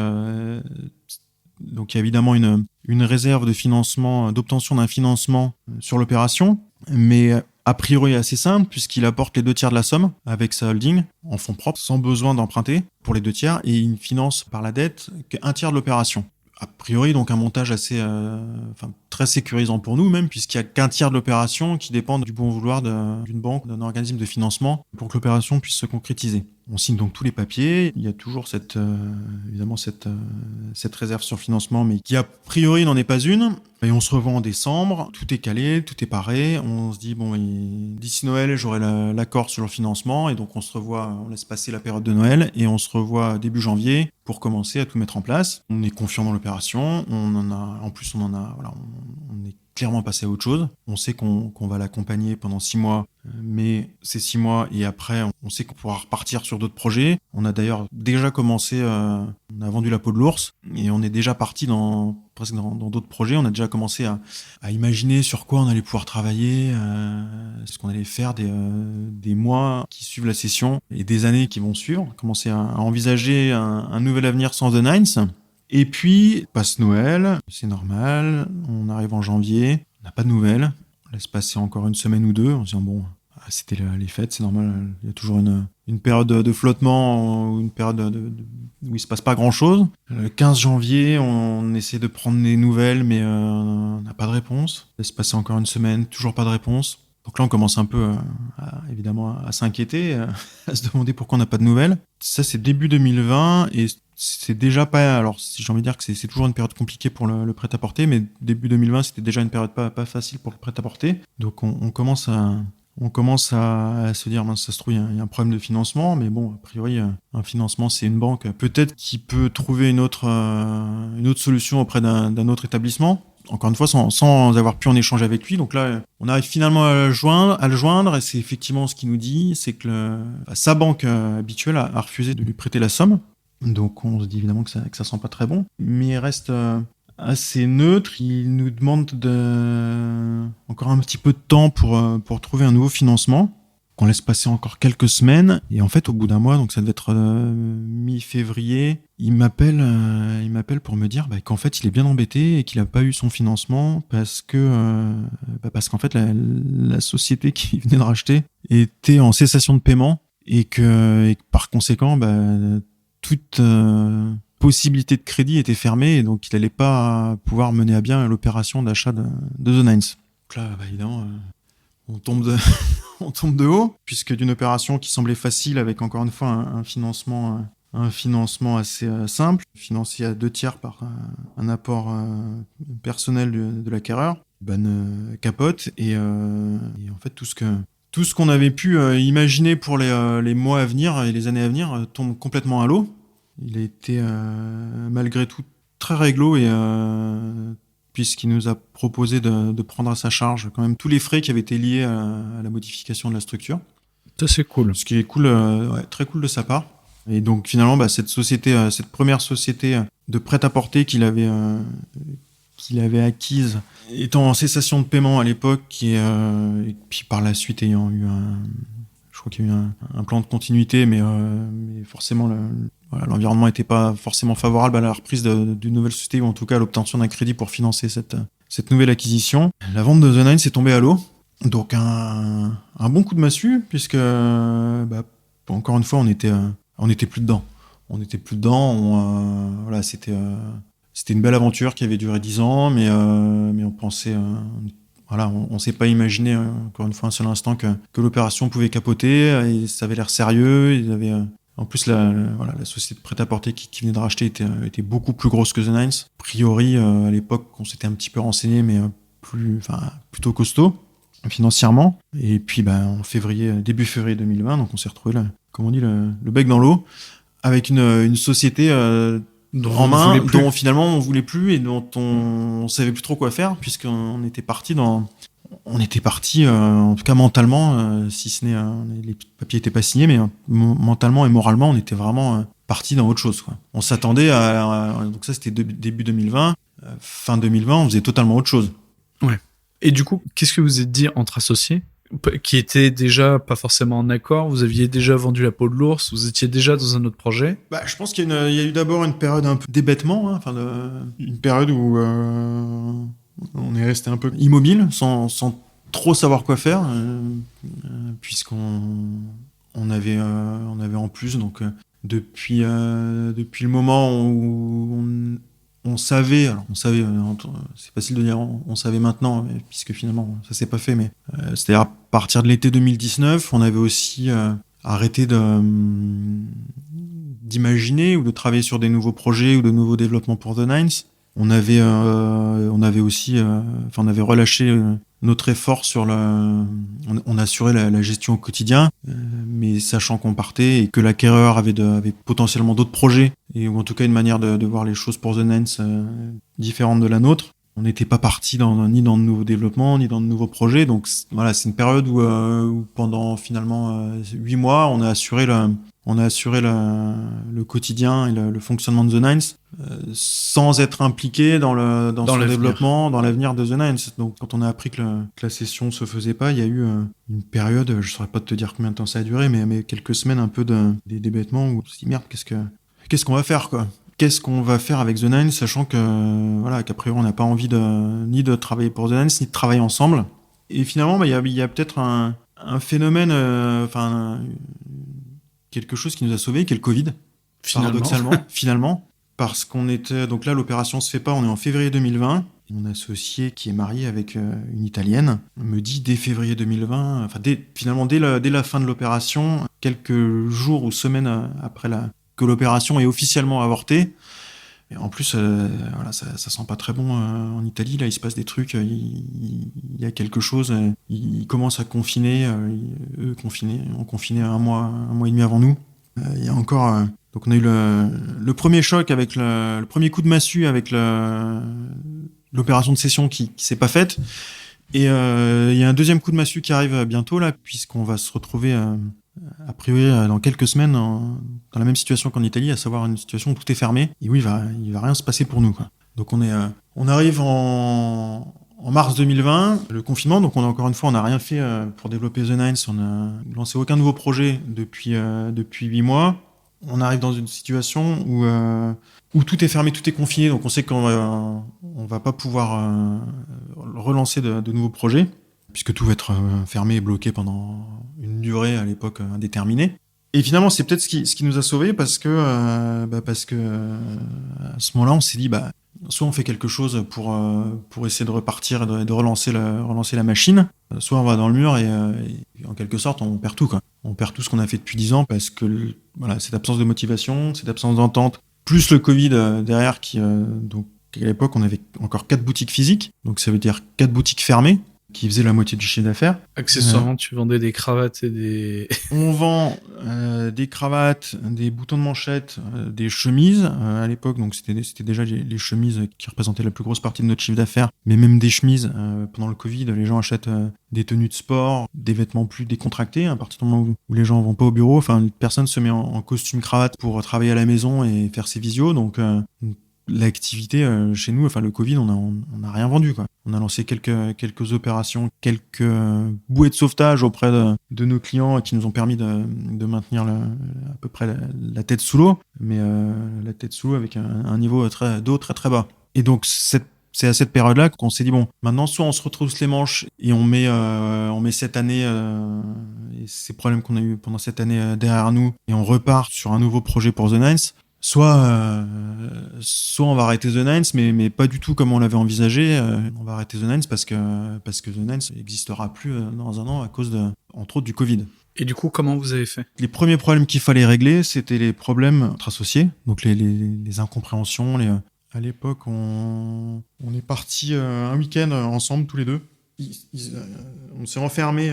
donc il y a évidemment une réserve de financement, d'obtention d'un financement sur l'opération, mais a priori assez simple puisqu'il apporte les 2/3 de la somme avec sa holding en fonds propres sans besoin d'emprunter pour les 2/3 et il finance par la dette qu'1/3 de l'opération. A priori donc un montage assez très sécurisant pour nous même puisqu'il y a qu'1/3 de l'opération qui dépend du bon vouloir d'une banque, d'un organisme de financement pour que l'opération puisse se concrétiser. On signe donc tous les papiers. Il y a toujours évidemment cette réserve sur financement, mais qui a priori n'en est pas une. Et on se revoit en décembre. Tout est calé, tout est paré. On se dit bon, d'ici Noël, j'aurai l'accord sur le financement, et donc on se revoit. On laisse passer la période de Noël et on se revoit début janvier pour commencer à tout mettre en place. On est confiant dans l'opération. En plus, on est clairement passé à autre chose. On sait qu'on va l'accompagner pendant 6 mois, mais ces 6 mois et après, on sait qu'on pourra repartir sur d'autres projets. On a d'ailleurs déjà commencé, on a vendu la peau de l'ours et on est déjà parti presque dans d'autres projets. On a déjà commencé à imaginer sur quoi on allait pouvoir travailler, ce qu'on allait faire des mois qui suivent la session et des années qui vont suivre. Commencer à envisager un nouvel avenir sans The Nines. Et puis, passe Noël, c'est normal, on arrive en janvier, on n'a pas de nouvelles, on laisse passer encore une semaine ou deux, en se disant bon, c'était les fêtes, c'est normal, il y a toujours une période de flottement, ou une période où il se passe pas grand chose. Le 15 janvier, on essaie de prendre des nouvelles, mais on n'a pas de réponse. Laisse passer encore une semaine, toujours pas de réponse. Donc là, on commence un peu, évidemment, à s'inquiéter, à se demander pourquoi on n'a pas de nouvelles. Ça, c'est début 2020, et c'est déjà pas... Alors, si j'ai envie de dire que c'est toujours une période compliquée pour le prêt-à-porter, mais début 2020, c'était déjà une période pas facile pour le prêt-à-porter. Donc, on commence à se dire, ça se trouve, il y a un problème de financement, mais bon, a priori, un financement, c'est une banque. Peut-être qu'il peut trouver une autre solution auprès d'un autre établissement. Encore une fois, sans avoir pu en échanger avec lui. Donc là, on arrive finalement à le joindre, et c'est effectivement ce qu'il nous dit, c'est que sa banque habituelle a refusé de lui prêter la somme. Donc on se dit évidemment que ça sent pas très bon. Mais il reste assez neutre. Il nous demande encore un petit peu de temps pour trouver un nouveau financement. Qu'on laisse passer encore quelques semaines. Et en fait, au bout d'un mois, donc ça devait être mi-février, il m'appelle pour me dire qu'en fait, il est bien embêté et qu'il n'a pas eu son financement parce qu'en fait, la société qu'il venait de racheter était en cessation de paiement et que par conséquent, toute possibilité de crédit était fermée, et donc il n'allait pas pouvoir mener à bien l'opération d'achat de The Nines. Donc là, évidemment, on tombe de haut, puisque d'une opération qui semblait facile, avec encore une fois un financement assez simple, financé à 2/3 par un apport personnel de l'acquéreur, capote, et en fait tout ce tout ce qu'on avait pu imaginer pour les mois à venir et les années à venir tombe complètement à l'eau. Il a été malgré tout très réglo et puisqu'il nous a proposé de prendre à sa charge quand même tous les frais qui avaient été liés à la modification de la structure. Ça, c'est cool. Ce qui est cool, très cool de sa part. Et donc finalement, cette première société de prêt-à-porter qu'il avait acquise, étant en cessation de paiement à l'époque, et puis par la suite ayant eu je crois qu'il y a eu un plan de continuité, mais forcément l'environnement n'était pas forcément favorable à la reprise d'une nouvelle société, ou en tout cas à l'obtention d'un crédit pour financer cette nouvelle acquisition. La vente de The Nine s'est tombée à l'eau. Donc un bon coup de massue, puisque encore une fois on était plus dedans. Voilà, c'était une belle aventure qui avait duré 10 ans, mais on pensait, on s'est pas imaginé encore une fois un seul instant que l'opération pouvait capoter. Et ça avait l'air sérieux. Il avait en plus la société de prêt-à-porter qui venait de racheter était beaucoup plus grosse que The Nines. A priori à l'époque on s'était un petit peu renseigné, mais plutôt costaud financièrement. Et puis en début février 2020, donc on s'est retrouvé là, comme on dit, le bec dans l'eau, avec une société en main dont finalement on voulait plus et dont on savait plus trop quoi faire, puisqu'on était parti en tout cas mentalement, si ce n'est les papiers étaient pas signés, mais mentalement et moralement on était vraiment parti dans autre chose, quoi. On s'attendait donc ça c'était début 2020, fin 2020 on faisait totalement autre chose. Ouais. Et du coup, qu'est-ce que vous êtes dit entre associés qui étaient déjà pas forcément en accord? Vous aviez déjà vendu la peau de l'ours? Vous étiez déjà dans un autre projet? Je pense qu'il y a eu d'abord une période un peu d'hébétement, une période où on est resté un peu immobile, sans trop savoir quoi faire, puisqu'on avait en plus, donc depuis le moment où on savait, c'est facile de dire on savait maintenant, puisque finalement ça s'est pas fait, mais c'est-à-dire à partir de l'été 2019, on avait aussi arrêté d'imaginer ou de travailler sur des nouveaux projets ou de nouveaux développements pour The Nines. On avait relâché notre effort on assurait la gestion au quotidien, mais sachant qu'on partait et que l'acquéreur avait potentiellement d'autres projets, ou en tout cas une manière de voir les choses pour The Nines différente de la nôtre. On n'était pas parti ni dans de nouveaux développements, ni dans de nouveaux projets. Donc voilà, c'est une période où pendant finalement 8 mois, on a assuré le quotidien et le fonctionnement de The Nines sans être impliqué dans son développement, dans l'avenir de The Nines. Donc quand on a appris que la session se faisait pas, il y a eu une période, je saurais pas te dire combien de temps ça a duré, mais quelques semaines un peu des bêtements où on se dit merde, qu'est-ce qu'on va faire, quoi? Qu'est-ce qu'on va faire avec The Nines, sachant qu'a priori on n'a pas envie ni de travailler pour The Nines, ni de travailler ensemble. Et finalement, il y a peut-être un phénomène, quelque chose qui nous a sauvés, qui est le Covid, paradoxalement, finalement, parce qu'on était, donc là l'opération se fait pas, on est en février 2020, et mon associé qui est marié avec une Italienne me dit dès février 2020, dès la fin de l'opération, quelques jours ou semaines après que l'opération est officiellement avortée. Et en plus, ça sent pas très bon en Italie. Là, il se passe des trucs. Il y a quelque chose. Ils commencent à confiner. Eux ont confiné un mois et demi avant nous. Il y a encore. Donc, on a eu le premier choc avec le premier coup de massue avec l'opération de cession qui s'est pas faite. Et il y a un deuxième coup de massue qui arrive bientôt là, puisqu'on va se retrouver a priori dans quelques semaines dans la même situation qu'en Italie, à savoir une situation où tout est fermé et où il va rien se passer pour nous, quoi. Donc on arrive en mars 2020, le confinement. Donc on n'a rien fait pour développer The Nines. On a lancé aucun nouveau projet depuis 8 mois. On arrive dans une situation où tout est fermé, tout est confiné. Donc on sait qu'on va pas pouvoir relancer de nouveaux projets, puisque tout va être fermé et bloqué pendant une durée à l'époque indéterminée. Et finalement, c'est peut-être ce qui nous a sauvés, parce que à ce moment-là, on s'est dit, soit on fait quelque chose pour essayer de repartir et de relancer la machine, soit on va dans le mur et en quelque sorte, on perd tout, quoi. On perd tout ce qu'on a fait depuis 10 ans, parce que cette absence de motivation, cette absence d'entente, plus le Covid derrière donc à l'époque, on avait encore 4 boutiques physiques, donc ça veut dire 4 boutiques fermées. qui faisait la moitié du chiffre d'affaires. Accessoirement, tu vendais des cravates et des... On vend des cravates, des boutons de manchette, des chemises à l'époque. Donc c'était déjà les chemises qui représentaient la plus grosse partie de notre chiffre d'affaires. Mais même des chemises, pendant le Covid, les gens achètent des tenues de sport, des vêtements plus décontractés. À partir du moment où les gens vont pas au bureau, enfin personne se met en costume cravate pour travailler à la maison et faire ses visios. Donc l'activité chez nous, enfin le Covid, on a rien vendu, quoi. On a lancé quelques opérations, quelques bouées de sauvetage auprès de nos clients qui nous ont permis de maintenir à peu près la tête sous l'eau, mais la tête sous l'eau avec un niveau d'eau très très bas. Et donc c'est à cette période-là qu'on s'est dit bon, maintenant soit on se retrousse les manches et on met cette année et ces problèmes qu'on a eu pendant cette année derrière nous et on repart sur un nouveau projet pour The Nines. Soit on va arrêter The Nines, mais pas du tout comme on l'avait envisagé. On va arrêter The Nines parce que The Nines n'existera plus dans un an à cause entre autres du Covid. Et du coup, comment vous avez fait? Les premiers problèmes qu'il fallait régler, c'était les problèmes entre associés, donc les incompréhensions. À l'époque, on est partis un week-end ensemble tous les deux. On s'est enfermés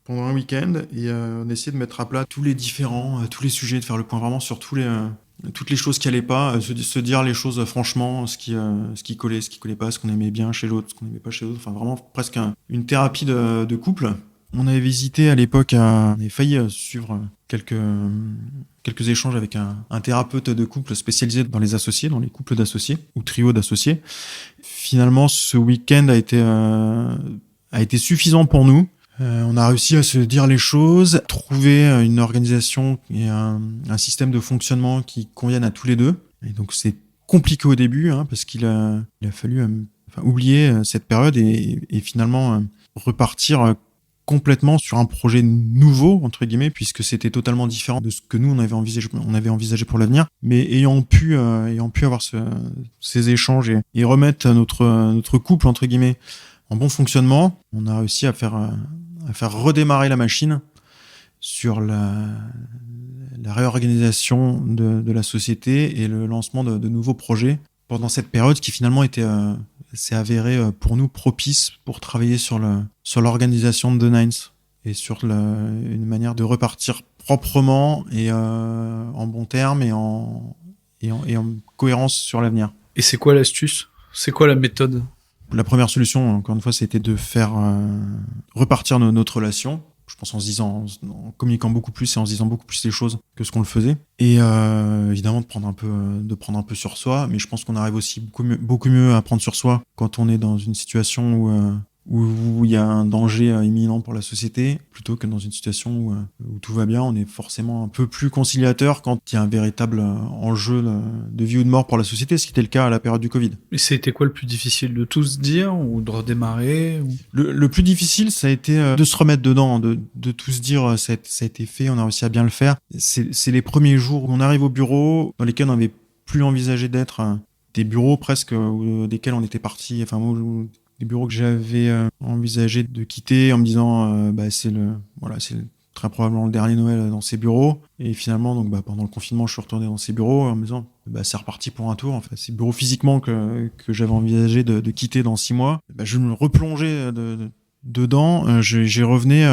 pendant un week-end et on a essayé de mettre à plat tous les sujets, de faire le point vraiment sur toutes les choses qui allaient pas, se dire les choses franchement, ce qui collait pas, ce qu'on aimait bien chez l'autre, ce qu'on aimait pas chez l'autre, enfin vraiment presque une thérapie de couple. On avait visité à l'époque, on avait failli suivre quelques échanges avec un thérapeute de couple spécialisé dans les associés, dans les couples d'associés ou trios d'associés. Finalement, ce week-end a été suffisant pour nous. On a réussi à se dire les choses, trouver une organisation et un système de fonctionnement qui conviennent à tous les deux. Et donc c'est compliqué au début, parce qu'il a fallu oublier cette période et finalement repartir complètement sur un projet nouveau entre guillemets, puisque c'était totalement différent de ce que nous on avait envisagé pour l'avenir. Mais ayant pu avoir ces échanges et remettre notre couple entre guillemets en bon fonctionnement, on a réussi à faire redémarrer la machine sur la réorganisation de la société et le lancement de nouveaux projets pendant cette période qui finalement s'est avérée pour nous propice pour travailler sur l'organisation de The Nines et sur une manière de repartir proprement et en bons termes et en cohérence sur l'avenir. Et c'est quoi l'astuce? C'est quoi la méthode? La première solution, encore une fois, c'était de faire repartir notre relation. Je pense en communiquant beaucoup plus et en se disant beaucoup plus les choses que ce qu'on le faisait. Et évidemment de prendre un peu sur soi. Mais je pense qu'on arrive aussi beaucoup mieux à prendre sur soi quand on est dans une situation où il y a un danger imminent pour la société, plutôt que dans une situation où tout va bien. On est forcément un peu plus conciliateur quand il y a un véritable enjeu de vie ou de mort pour la société, ce qui était le cas à la période du Covid. Et c'était quoi le plus difficile, de tout se dire ou de redémarrer ou... Le plus difficile, ça a été de se remettre dedans, de tout se dire, ça a été fait, on a réussi à bien le faire. C'est les premiers jours où on arrive au bureau, dans lesquels on n'avait plus envisagé d'être, des bureaux presque desquels on était parti, enfin moi, des bureaux que j'avais envisagé de quitter en me disant c'est très probablement le dernier Noël dans ces bureaux. Et finalement, donc pendant le confinement, je suis retourné dans ces bureaux en me disant c'est reparti pour un tour. En fait, ces bureaux physiquement que j'avais envisagé de quitter dans 6 mois, je me replongeais dedans. J'y revenais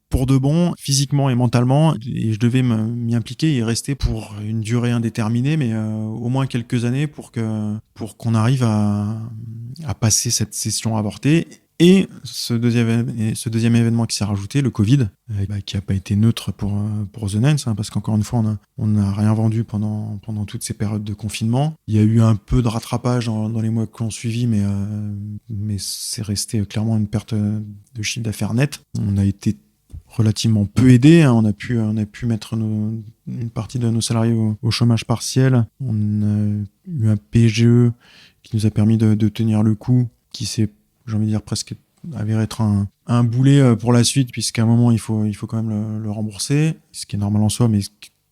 pour de bon, physiquement et mentalement, et je devais m'y impliquer et y rester pour une durée indéterminée, mais au moins quelques années pour qu'on arrive à passer cette session avortée. Et ce deuxième événement qui s'est rajouté, le Covid, qui a pas été neutre pour The Nines, parce qu'encore une fois, on n'a rien vendu pendant toutes ces périodes de confinement. Il y a eu un peu de rattrapage dans les mois qui ont suivi, mais c'est resté clairement une perte de chiffre d'affaires net. On a été relativement peu aidé, on a pu mettre une partie de nos salariés au chômage partiel. On a eu un PGE qui nous a permis de tenir le coup, qui s'est, j'ai envie de dire, presque avéré être un boulet pour la suite, puisqu'à un moment il faut quand même le rembourser, ce qui est normal en soi, mais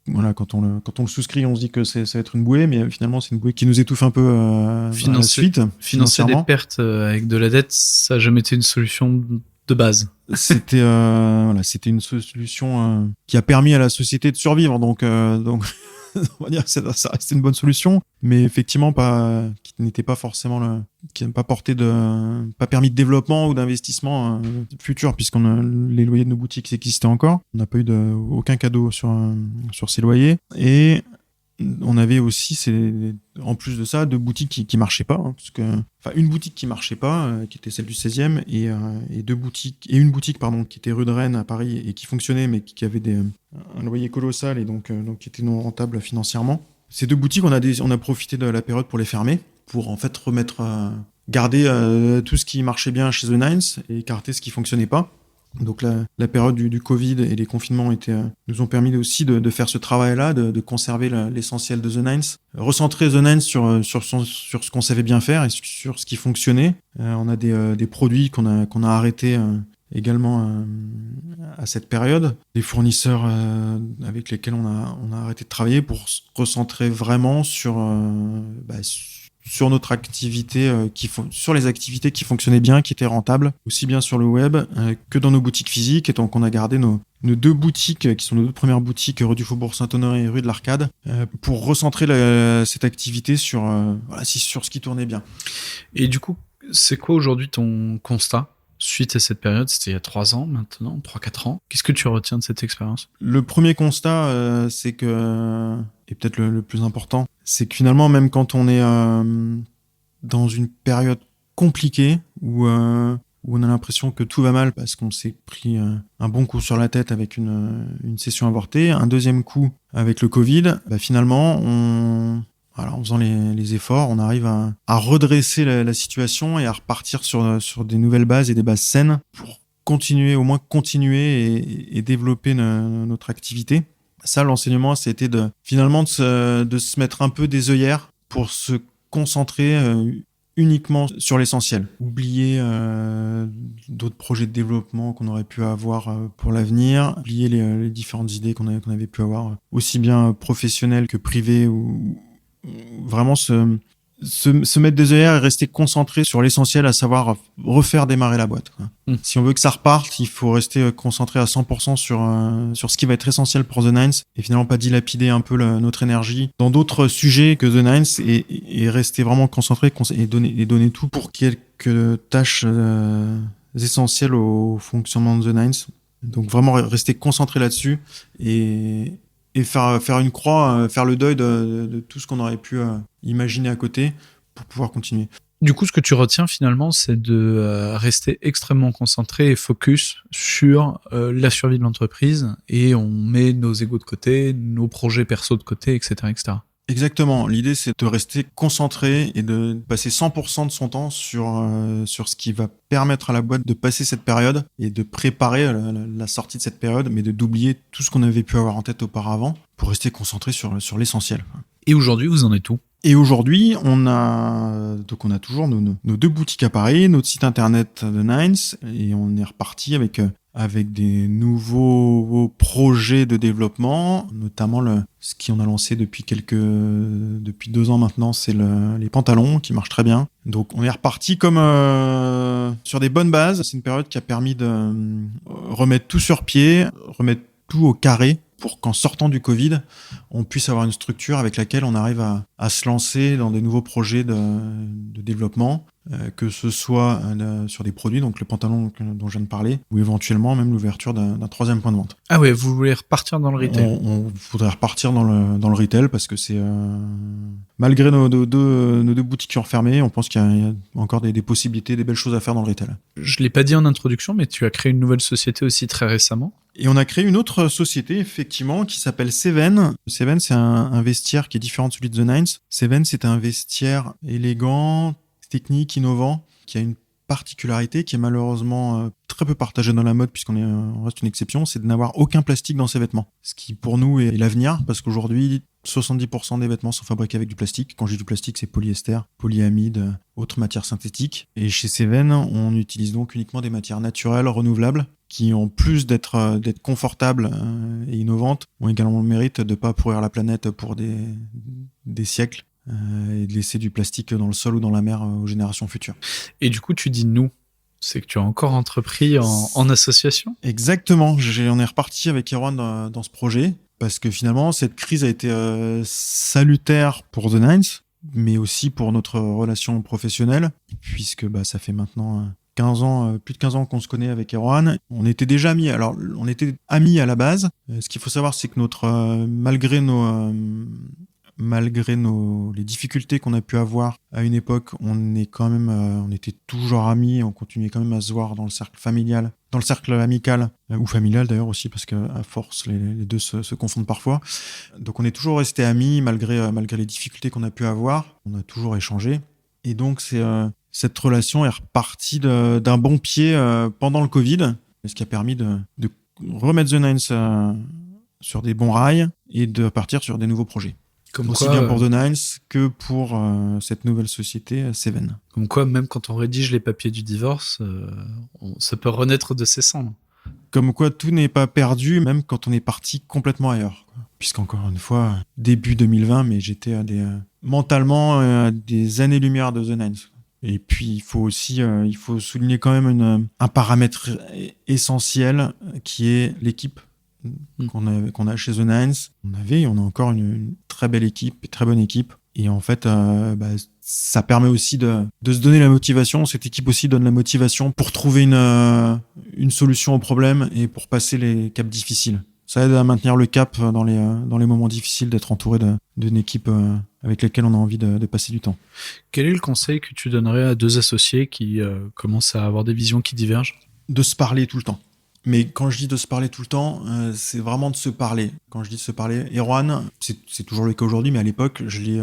voilà, quand on le souscrit, on se dit que ça va être une bouée, mais finalement c'est une bouée qui nous étouffe un peu à la suite. Financer des pertes avec de la dette, ça n'a jamais été une solution de base. C'était une solution qui a permis à la société de survivre, donc on va dire que ça restait une bonne solution, mais effectivement qui n'était pas forcément qui n'a pas pas permis de développement ou d'investissement futur, les loyers de nos boutiques existaient encore. On n'a pas eu aucun cadeau sur ces loyers, et on avait aussi, en plus de ça, 2 boutiques qui marchaient pas, hein, une boutique qui marchait pas, qui était celle du 16e, et une boutique qui était rue de Rennes à Paris et qui fonctionnait, mais qui avait un loyer colossal et donc qui était non rentable financièrement. Ces 2 boutiques, on a profité de la période pour les fermer, pour en fait garder tout ce qui marchait bien chez The Nines et écarter ce qui fonctionnait pas. Donc la période du Covid et les confinements nous ont permis aussi de faire ce travail-là, de conserver l'essentiel de The Nines, recentrer The Nines sur ce qu'on savait bien faire et sur ce qui fonctionnait. On a des produits qu'on a arrêtés également à cette période, des fournisseurs avec lesquels on a arrêté de travailler pour se recentrer vraiment sur notre activité, sur les activités qui fonctionnaient bien, qui étaient rentables, aussi bien sur le web que dans nos boutiques physiques. Et donc on a gardé nos 2 boutiques, qui sont nos 2 premières boutiques, rue du Faubourg Saint-Honoré et rue de l'Arcade, pour recentrer cette activité sur ce qui tournait bien. Et du coup, c'est quoi aujourd'hui ton constat suite à cette période? C'était il y a 3 ans maintenant, 3-4 ans. Qu'est-ce que tu retiens de cette expérience? Le premier constat, c'est que, et peut-être le plus important, c'est que finalement, même quand on est dans une période compliquée où on a l'impression que tout va mal parce qu'on s'est pris un bon coup sur la tête avec une session avortée, un deuxième coup avec le Covid, finalement, en faisant les efforts, on arrive à redresser la situation et à repartir sur des nouvelles bases et des bases saines pour continuer et développer notre activité. Ça, l'enseignement, c'était finalement de se mettre un peu des œillères pour se concentrer uniquement sur l'essentiel. Oublier d'autres projets de développement qu'on aurait pu avoir pour l'avenir, oublier les différentes idées qu'on avait pu avoir, aussi bien professionnelles que privées, ou vraiment se mettre des œillères et rester concentré sur l'essentiel, à savoir refaire démarrer la boîte, quoi. Si on veut que ça reparte, il faut rester concentré à 100% sur ce qui va être essentiel pour The Nines, et finalement pas dilapider un peu notre énergie dans d'autres sujets que The Nines, et rester vraiment concentré et donner tout pour quelques tâches essentielles au fonctionnement de The Nines. Donc vraiment rester concentré là-dessus et faire une croix, faire le deuil de tout ce qu'on aurait pu imaginer à côté pour pouvoir continuer. Du coup, ce que tu retiens finalement, c'est de rester extrêmement concentré et focus sur la survie de l'entreprise, et on met nos égos de côté, nos projets perso de côté, etc., etc. Exactement. L'idée, c'est de rester concentré et de passer 100% de son temps sur ce qui va permettre à la boîte de passer cette période et de préparer la sortie de cette période, mais d'oublier tout ce qu'on avait pu avoir en tête auparavant pour rester concentré sur l'essentiel. Et aujourd'hui, vous en êtes où? Et aujourd'hui, on a toujours nos 2 boutiques à Paris, notre site internet The Nines, et on est reparti avec des nouveaux projets de développement, notamment ce qu'on a lancé depuis 2 ans maintenant, c'est les pantalons qui marchent très bien. Donc on est reparti comme sur des bonnes bases. C'est une période qui a permis de remettre tout sur pied, remettre tout au carré, pour qu'en sortant du Covid, on puisse avoir une structure avec laquelle on arrive à se lancer dans des nouveaux projets de développement, que ce soit sur des produits, donc le pantalon dont je viens de parler, ou éventuellement même l'ouverture d'un 3e point de vente. Ah ouais, vous voulez repartir dans le retail? On voudrait repartir dans le retail, parce que c'est malgré nos deux boutiques qui ont fermé, on pense qu'il y a encore des possibilités, des belles choses à faire dans le retail. Je l'ai pas dit en introduction, mais tu as créé une nouvelle société aussi très récemment. Et on a créé une autre société, effectivement, qui s'appelle Seven. Seven, c'est un vestiaire qui est différent de celui de The Nines. Seven, c'est un vestiaire élégant, technique, innovant, qui a une particularité qui est malheureusement très peu partagée dans la mode, puisqu'on reste une exception, c'est de n'avoir aucun plastique dans ses vêtements. Ce qui, pour nous, est l'avenir, parce qu'aujourd'hui, 70% des vêtements sont fabriqués avec du plastique. Quand je dis du plastique, c'est polyester, polyamide, autres matières synthétiques. Et chez Seven, on utilise donc uniquement des matières naturelles, renouvelables, qui, en plus d'être confortables et innovantes, ont également le mérite de ne pas pourrir la planète pour des siècles, et de laisser du plastique dans le sol ou dans la mer aux générations futures. Et du coup, tu dis nous, c'est que tu as encore entrepris en association? Exactement, on est reparti avec Erwan dans ce projet. parce que finalement, cette crise a été salutaire pour The Nines, mais aussi pour notre relation professionnelle, puisque ça fait maintenant 15 ans, plus de 15 ans qu'on se connaît avec Erwan. On était déjà amis. Alors, on était amis à la base. Ce qu'il faut savoir, c'est que malgré les difficultés qu'on a pu avoir à une époque, on était toujours amis, on continuait quand même à se voir dans le cercle familial, dans le cercle amical, ou familial d'ailleurs aussi, parce qu'à force, les deux se confondent parfois. Donc on est toujours restés amis, malgré les difficultés qu'on a pu avoir. On a toujours échangé. Et donc cette relation est repartie d'un bon pied pendant le Covid, ce qui a permis de remettre The Nines sur des bons rails et de partir sur des nouveaux projets. Aussi bien pour The Nines que pour cette nouvelle société, Seven. Comme quoi, même quand on rédige les papiers du divorce, ça peut renaître de ses cendres. Comme quoi, tout n'est pas perdu, même quand on est parti complètement ailleurs. Puisqu'encore une fois, début 2020, mais j'étais mentalement à des années-lumière de The Nines. Et puis, il faut souligner quand même un paramètre essentiel qui est l'équipe qu'on a chez The Nines. On a encore une très belle équipe, une très bonne équipe. Et en fait, ça permet aussi de se donner la motivation. Cette équipe aussi donne la motivation pour trouver une solution au problème et pour passer les caps difficiles. Ça aide à maintenir le cap dans les moments difficiles, d'être entouré d'une équipe avec laquelle on a envie de passer du temps. Quel est le conseil que tu donnerais à deux associés qui commencent à avoir des visions qui divergent ? De se parler tout le temps. Mais quand je dis de se parler tout le temps, c'est vraiment de se parler. Quand je dis de se parler, Erwan, c'est toujours le cas aujourd'hui, mais à l'époque, je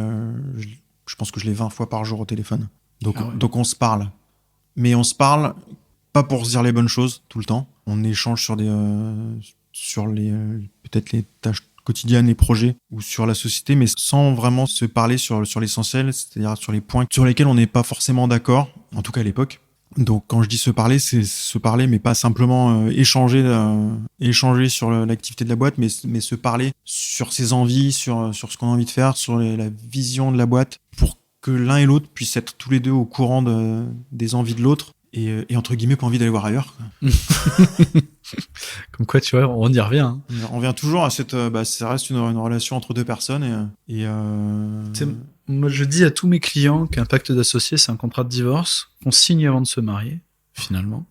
pense que je l'ai 20 fois par jour au téléphone. Donc on se parle. Mais on se parle pas pour se dire les bonnes choses tout le temps. On échange sur peut-être les tâches quotidiennes, les projets ou sur la société, mais sans vraiment se parler sur l'essentiel, c'est-à-dire sur les points sur lesquels on n'est pas forcément d'accord, en tout cas à l'époque. Donc quand je dis se parler, c'est se parler, mais pas simplement échanger sur l'activité de la boîte, mais se parler sur ses envies, sur ce qu'on a envie de faire, sur la vision de la boîte, pour que l'un et l'autre puissent être tous les deux au courant des envies de l'autre et entre guillemets pas envie d'aller voir ailleurs. Comme quoi, tu vois, on y revient. Hein. On revient toujours à ça reste une relation entre deux personnes Moi, je dis à tous mes clients qu'un pacte d'associés, c'est un contrat de divorce qu'on signe avant de se marier, finalement.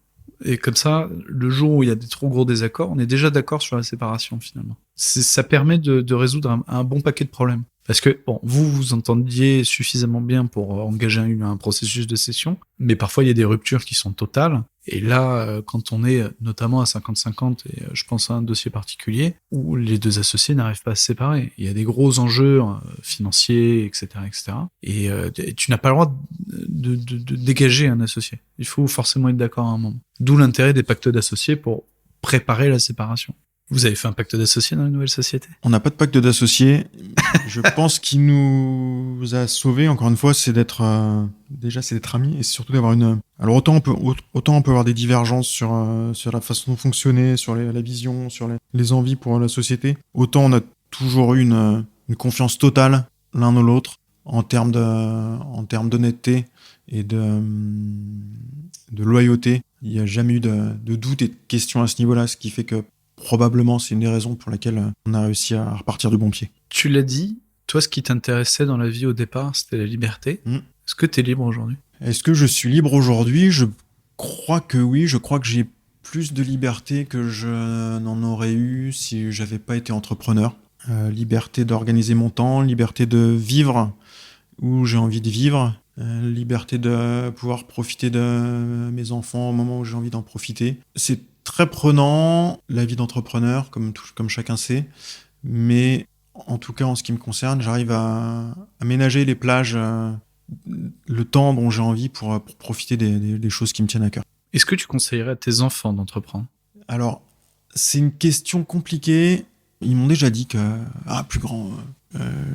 Et comme ça, le jour où il y a des trop gros désaccords, on est déjà d'accord sur la séparation, finalement. Ça permet de résoudre un bon paquet de problèmes. Parce que, bon, vous entendiez suffisamment bien pour engager un processus de cession, mais parfois il y a des ruptures qui sont totales. Et là, quand on est notamment à 50-50, et je pense à un dossier particulier, où les deux associés n'arrivent pas à se séparer. Il y a des gros enjeux financiers, etc., etc. Et tu n'as pas le droit de dégager un associé. Il faut forcément être d'accord à un moment. D'où l'intérêt des pactes d'associés pour préparer la séparation. Vous avez fait un pacte d'associés dans la nouvelle société ? On n'a pas de pacte d'associés. Je pense qu'il nous a sauvés, encore une fois, c'est d'être amis et c'est surtout d'avoir Alors autant on peut avoir des divergences sur la façon de fonctionner, sur la vision, sur les envies pour la société. Autant on a toujours eu une confiance totale l'un dans l'autre en termes d'honnêteté et de loyauté. Il n'y a jamais eu de doute et de questions à ce niveau-là, ce qui fait que probablement, c'est une des raisons pour laquelle on a réussi à repartir du bon pied. Tu l'as dit, toi, ce qui t'intéressait dans la vie au départ, c'était la liberté. Est-ce que tu es libre aujourd'hui ? Est-ce que je suis libre aujourd'hui ? Je crois que oui. Je crois que j'ai plus de liberté que je n'en aurais eu si j'avais pas été entrepreneur. Liberté d'organiser mon temps, liberté de vivre où j'ai envie de vivre, liberté de pouvoir profiter de mes enfants au moment où j'ai envie d'en profiter. C'est très prenant, la vie d'entrepreneur, comme chacun sait, mais en tout cas, en ce qui me concerne, j'arrive à ménager les plages, le temps dont j'ai envie pour profiter des choses qui me tiennent à cœur. Est-ce que tu conseillerais à tes enfants d'entreprendre ? Alors, c'est une question compliquée. Ils m'ont déjà dit que, plus grand,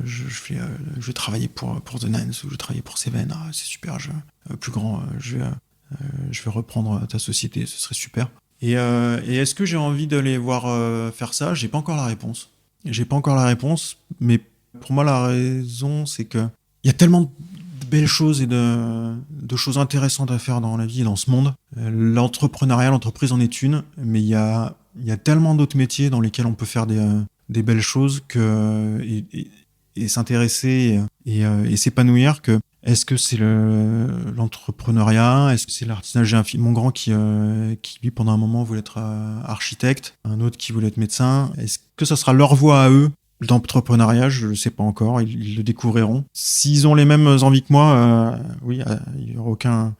je vais travailler pour The Nines ou je vais travailler pour Seven, c'est super, plus grand, je vais reprendre ta société, ce serait super. Et est-ce que j'ai envie de les voir faire ça ? J'ai pas encore la réponse. Mais pour moi, la raison, c'est que il y a tellement de belles choses et de choses intéressantes à faire dans la vie et dans ce monde. L'entrepreneuriat, l'entreprise en est une, mais il y a tellement d'autres métiers dans lesquels on peut faire des des belles choses et s'intéresser et s'épanouir que est-ce que c'est l'entrepreneuriat, est-ce que c'est l'artisanat? J'ai mon grand qui lui pendant un moment voulait être architecte, un autre qui voulait être médecin. Est-ce que ça sera leur voie à eux d'entrepreneuriat? Je ne sais pas encore, ils le découvriront. S'ils ont les mêmes envies que moi, oui, il y aura aucun.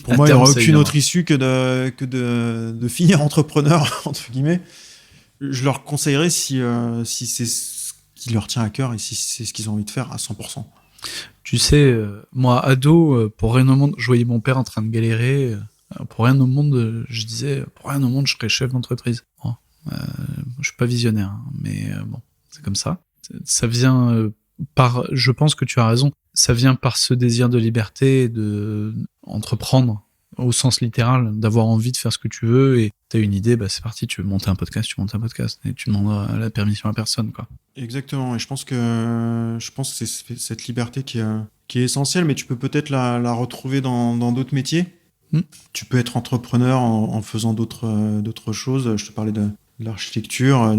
Pour moi, il n'y aura aucune autre issue que de finir entrepreneur entre guillemets. Je leur conseillerais si c'est ce qui leur tient à cœur et si c'est ce qu'ils ont envie de faire à 100%. Tu sais, moi, ado, pour rien au monde, je voyais mon père en train de galérer. Pour rien au monde, je disais, pour rien au monde, je serais chef d'entreprise. Bon, je suis pas visionnaire, hein, mais bon, c'est comme ça. Ça vient je pense que tu as raison, ça vient par ce désir de liberté, de entreprendre au sens littéral, d'avoir envie de faire ce que tu veux et t'as une idée, bah c'est parti, tu veux monter un podcast, tu montes un podcast et tu demandes la permission à personne, quoi. Exactement, et je pense que c'est cette liberté qui est essentielle, mais tu peux peut-être la retrouver dans d'autres métiers. Tu peux être entrepreneur en faisant d'autres choses. Je te parlais de l'architecture.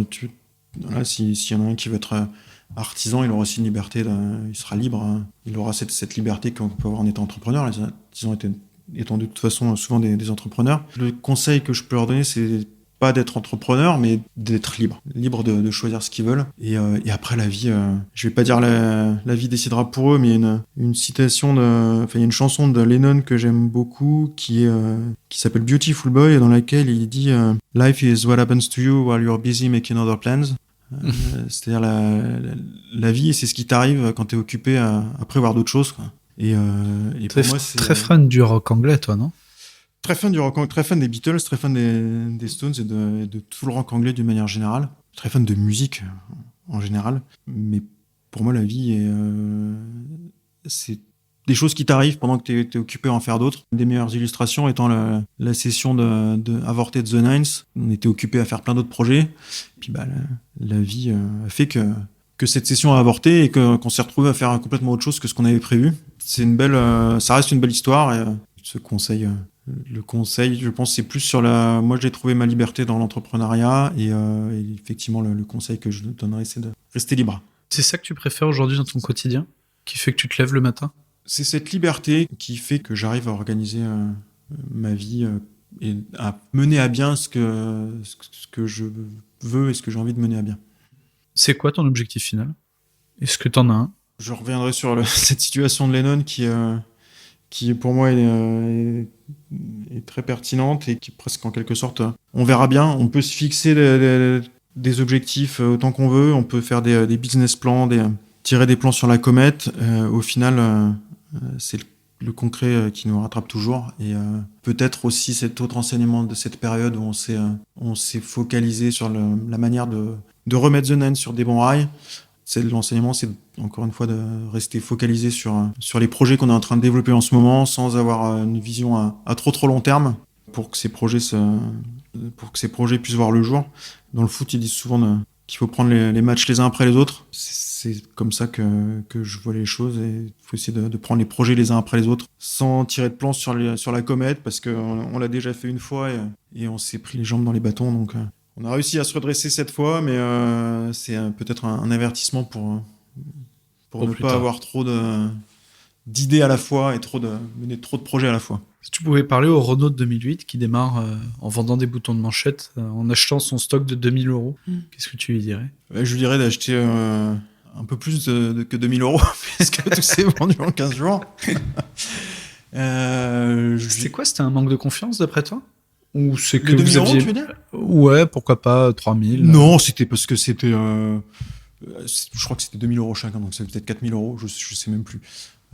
Voilà, s'il y en a un qui veut être artisan, il aura aussi une liberté, il sera libre. Hein. Il aura cette liberté qu'on peut avoir en étant entrepreneur. Les artisans étant de toute façon souvent des entrepreneurs. Le conseil que je peux leur donner, c'est pas d'être entrepreneur, mais d'être libre de choisir ce qu'ils veulent. Et après la vie, je vais pas dire la vie décidera pour eux, mais il y a une citation il y a une chanson de Lennon que j'aime beaucoup qui s'appelle Beautiful Boy, dans laquelle il dit Life is what happens to you while you're busy making other plans. C'est-à-dire la vie, c'est ce qui t'arrive quand t'es occupé à prévoir d'autres choses, quoi. Et pour moi, c'est très fan du rock anglais, toi, non? Très fan du rock, très fan des Beatles, très fan des Stones et de tout le rock anglais d'une manière générale. Très fan de musique en général. Mais pour moi, la vie c'est des choses qui t'arrivent pendant que t'es occupé à en faire d'autres. Une des meilleures illustrations étant la session de Avorté de The Nines. On était occupé à faire plein d'autres projets. Puis la vie a fait que cette session a avorté et qu'on s'est retrouvé à faire complètement autre chose que ce qu'on avait prévu. Ça reste une belle histoire et ce conseil. Le conseil, je pense, c'est plus sur moi, j'ai trouvé ma liberté dans l'entrepreneuriat et effectivement, le conseil que je donnerais, c'est de rester libre. C'est ça que tu préfères aujourd'hui dans ton quotidien, qui fait que tu te lèves le matin? C'est cette liberté qui fait que j'arrive à organiser ma vie et à mener à bien ce que je veux et ce que j'ai envie de mener à bien. C'est quoi ton objectif final? Est-ce que t'en as un? Je reviendrai sur cette situation de Lennon qui pour moi est très pertinente et qui presque en quelque sorte, on verra bien, on peut se fixer des objectifs autant qu'on veut, on peut faire des business plans, tirer des plans sur la comète, au final c'est le concret qui nous rattrape toujours et peut-être aussi cet autre enseignement de cette période où on s'est focalisé sur la manière de remettre The Nine sur des bons rails. L'enseignement, c'est encore une fois de rester focalisé sur les projets qu'on est en train de développer en ce moment sans avoir une vision à trop long terme pour que ces projets puissent voir le jour. Dans le foot, ils disent souvent qu'il faut prendre les matchs les uns après les autres. C'est comme ça que je vois les choses et il faut essayer de prendre les projets les uns après les autres sans tirer de plan sur la comète parce qu'on l'a déjà fait une fois et on s'est pris les jambes dans les bâtons. Donc, on a réussi à se redresser cette fois, mais c'est peut-être un avertissement pour ne pas avoir trop d'idées à la fois et mener trop de projets à la fois. Si tu pouvais parler au Renault de 2008 qui démarre en vendant des boutons de manchette, en achetant son stock de 2000 €, qu'est-ce que tu lui dirais? Je lui dirais d'acheter un peu plus que 2000 €, puisque tout s'est vendu en 15 jours. C'était quoi? C'était un manque de confiance d'après toi? Ou c'est que vous aviez... tu veux dire? Ouais, pourquoi pas 3000? Non, c'était parce que c'était... je crois que c'était 2000 € chacun, donc c'était peut-être 4000 €, je sais même plus.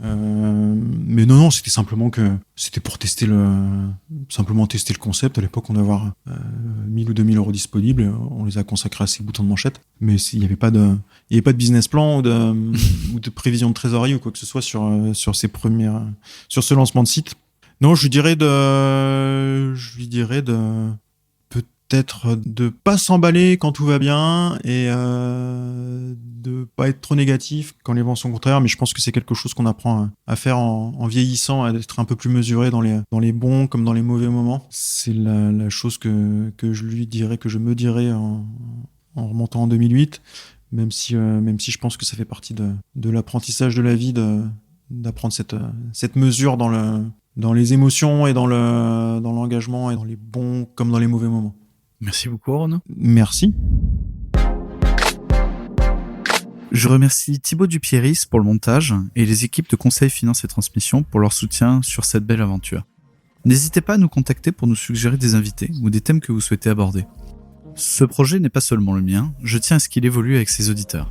Mais non, c'était simplement que c'était pour tester le concept. À l'époque, on devait avoir 1000 ou 2000 € disponibles. On les a consacrés à ces boutons de manchette. Mais il n'y avait pas de business plan ou de prévision de trésorerie ou quoi que ce soit sur ce lancement de site. Non, je lui dirais peut-être de pas s'emballer quand tout va bien et de pas être trop négatif quand les vents sont contraires, mais je pense que c'est quelque chose qu'on apprend à faire en vieillissant, à être un peu plus mesuré dans les bons comme dans les mauvais moments. C'est la chose que je lui dirais, que je me dirais en en remontant en 2008, même si je pense que ça fait partie de l'apprentissage de la vie d'apprendre cette mesure dans les émotions et dans l'engagement et dans les bons comme dans les mauvais moments. Merci beaucoup, Renaud. Merci. Je remercie Thibaut Dupieris pour le montage et les équipes de Conseil Finance et Transmission pour leur soutien sur cette belle aventure. N'hésitez pas à nous contacter pour nous suggérer des invités ou des thèmes que vous souhaitez aborder. Ce projet n'est pas seulement le mien, je tiens à ce qu'il évolue avec ses auditeurs.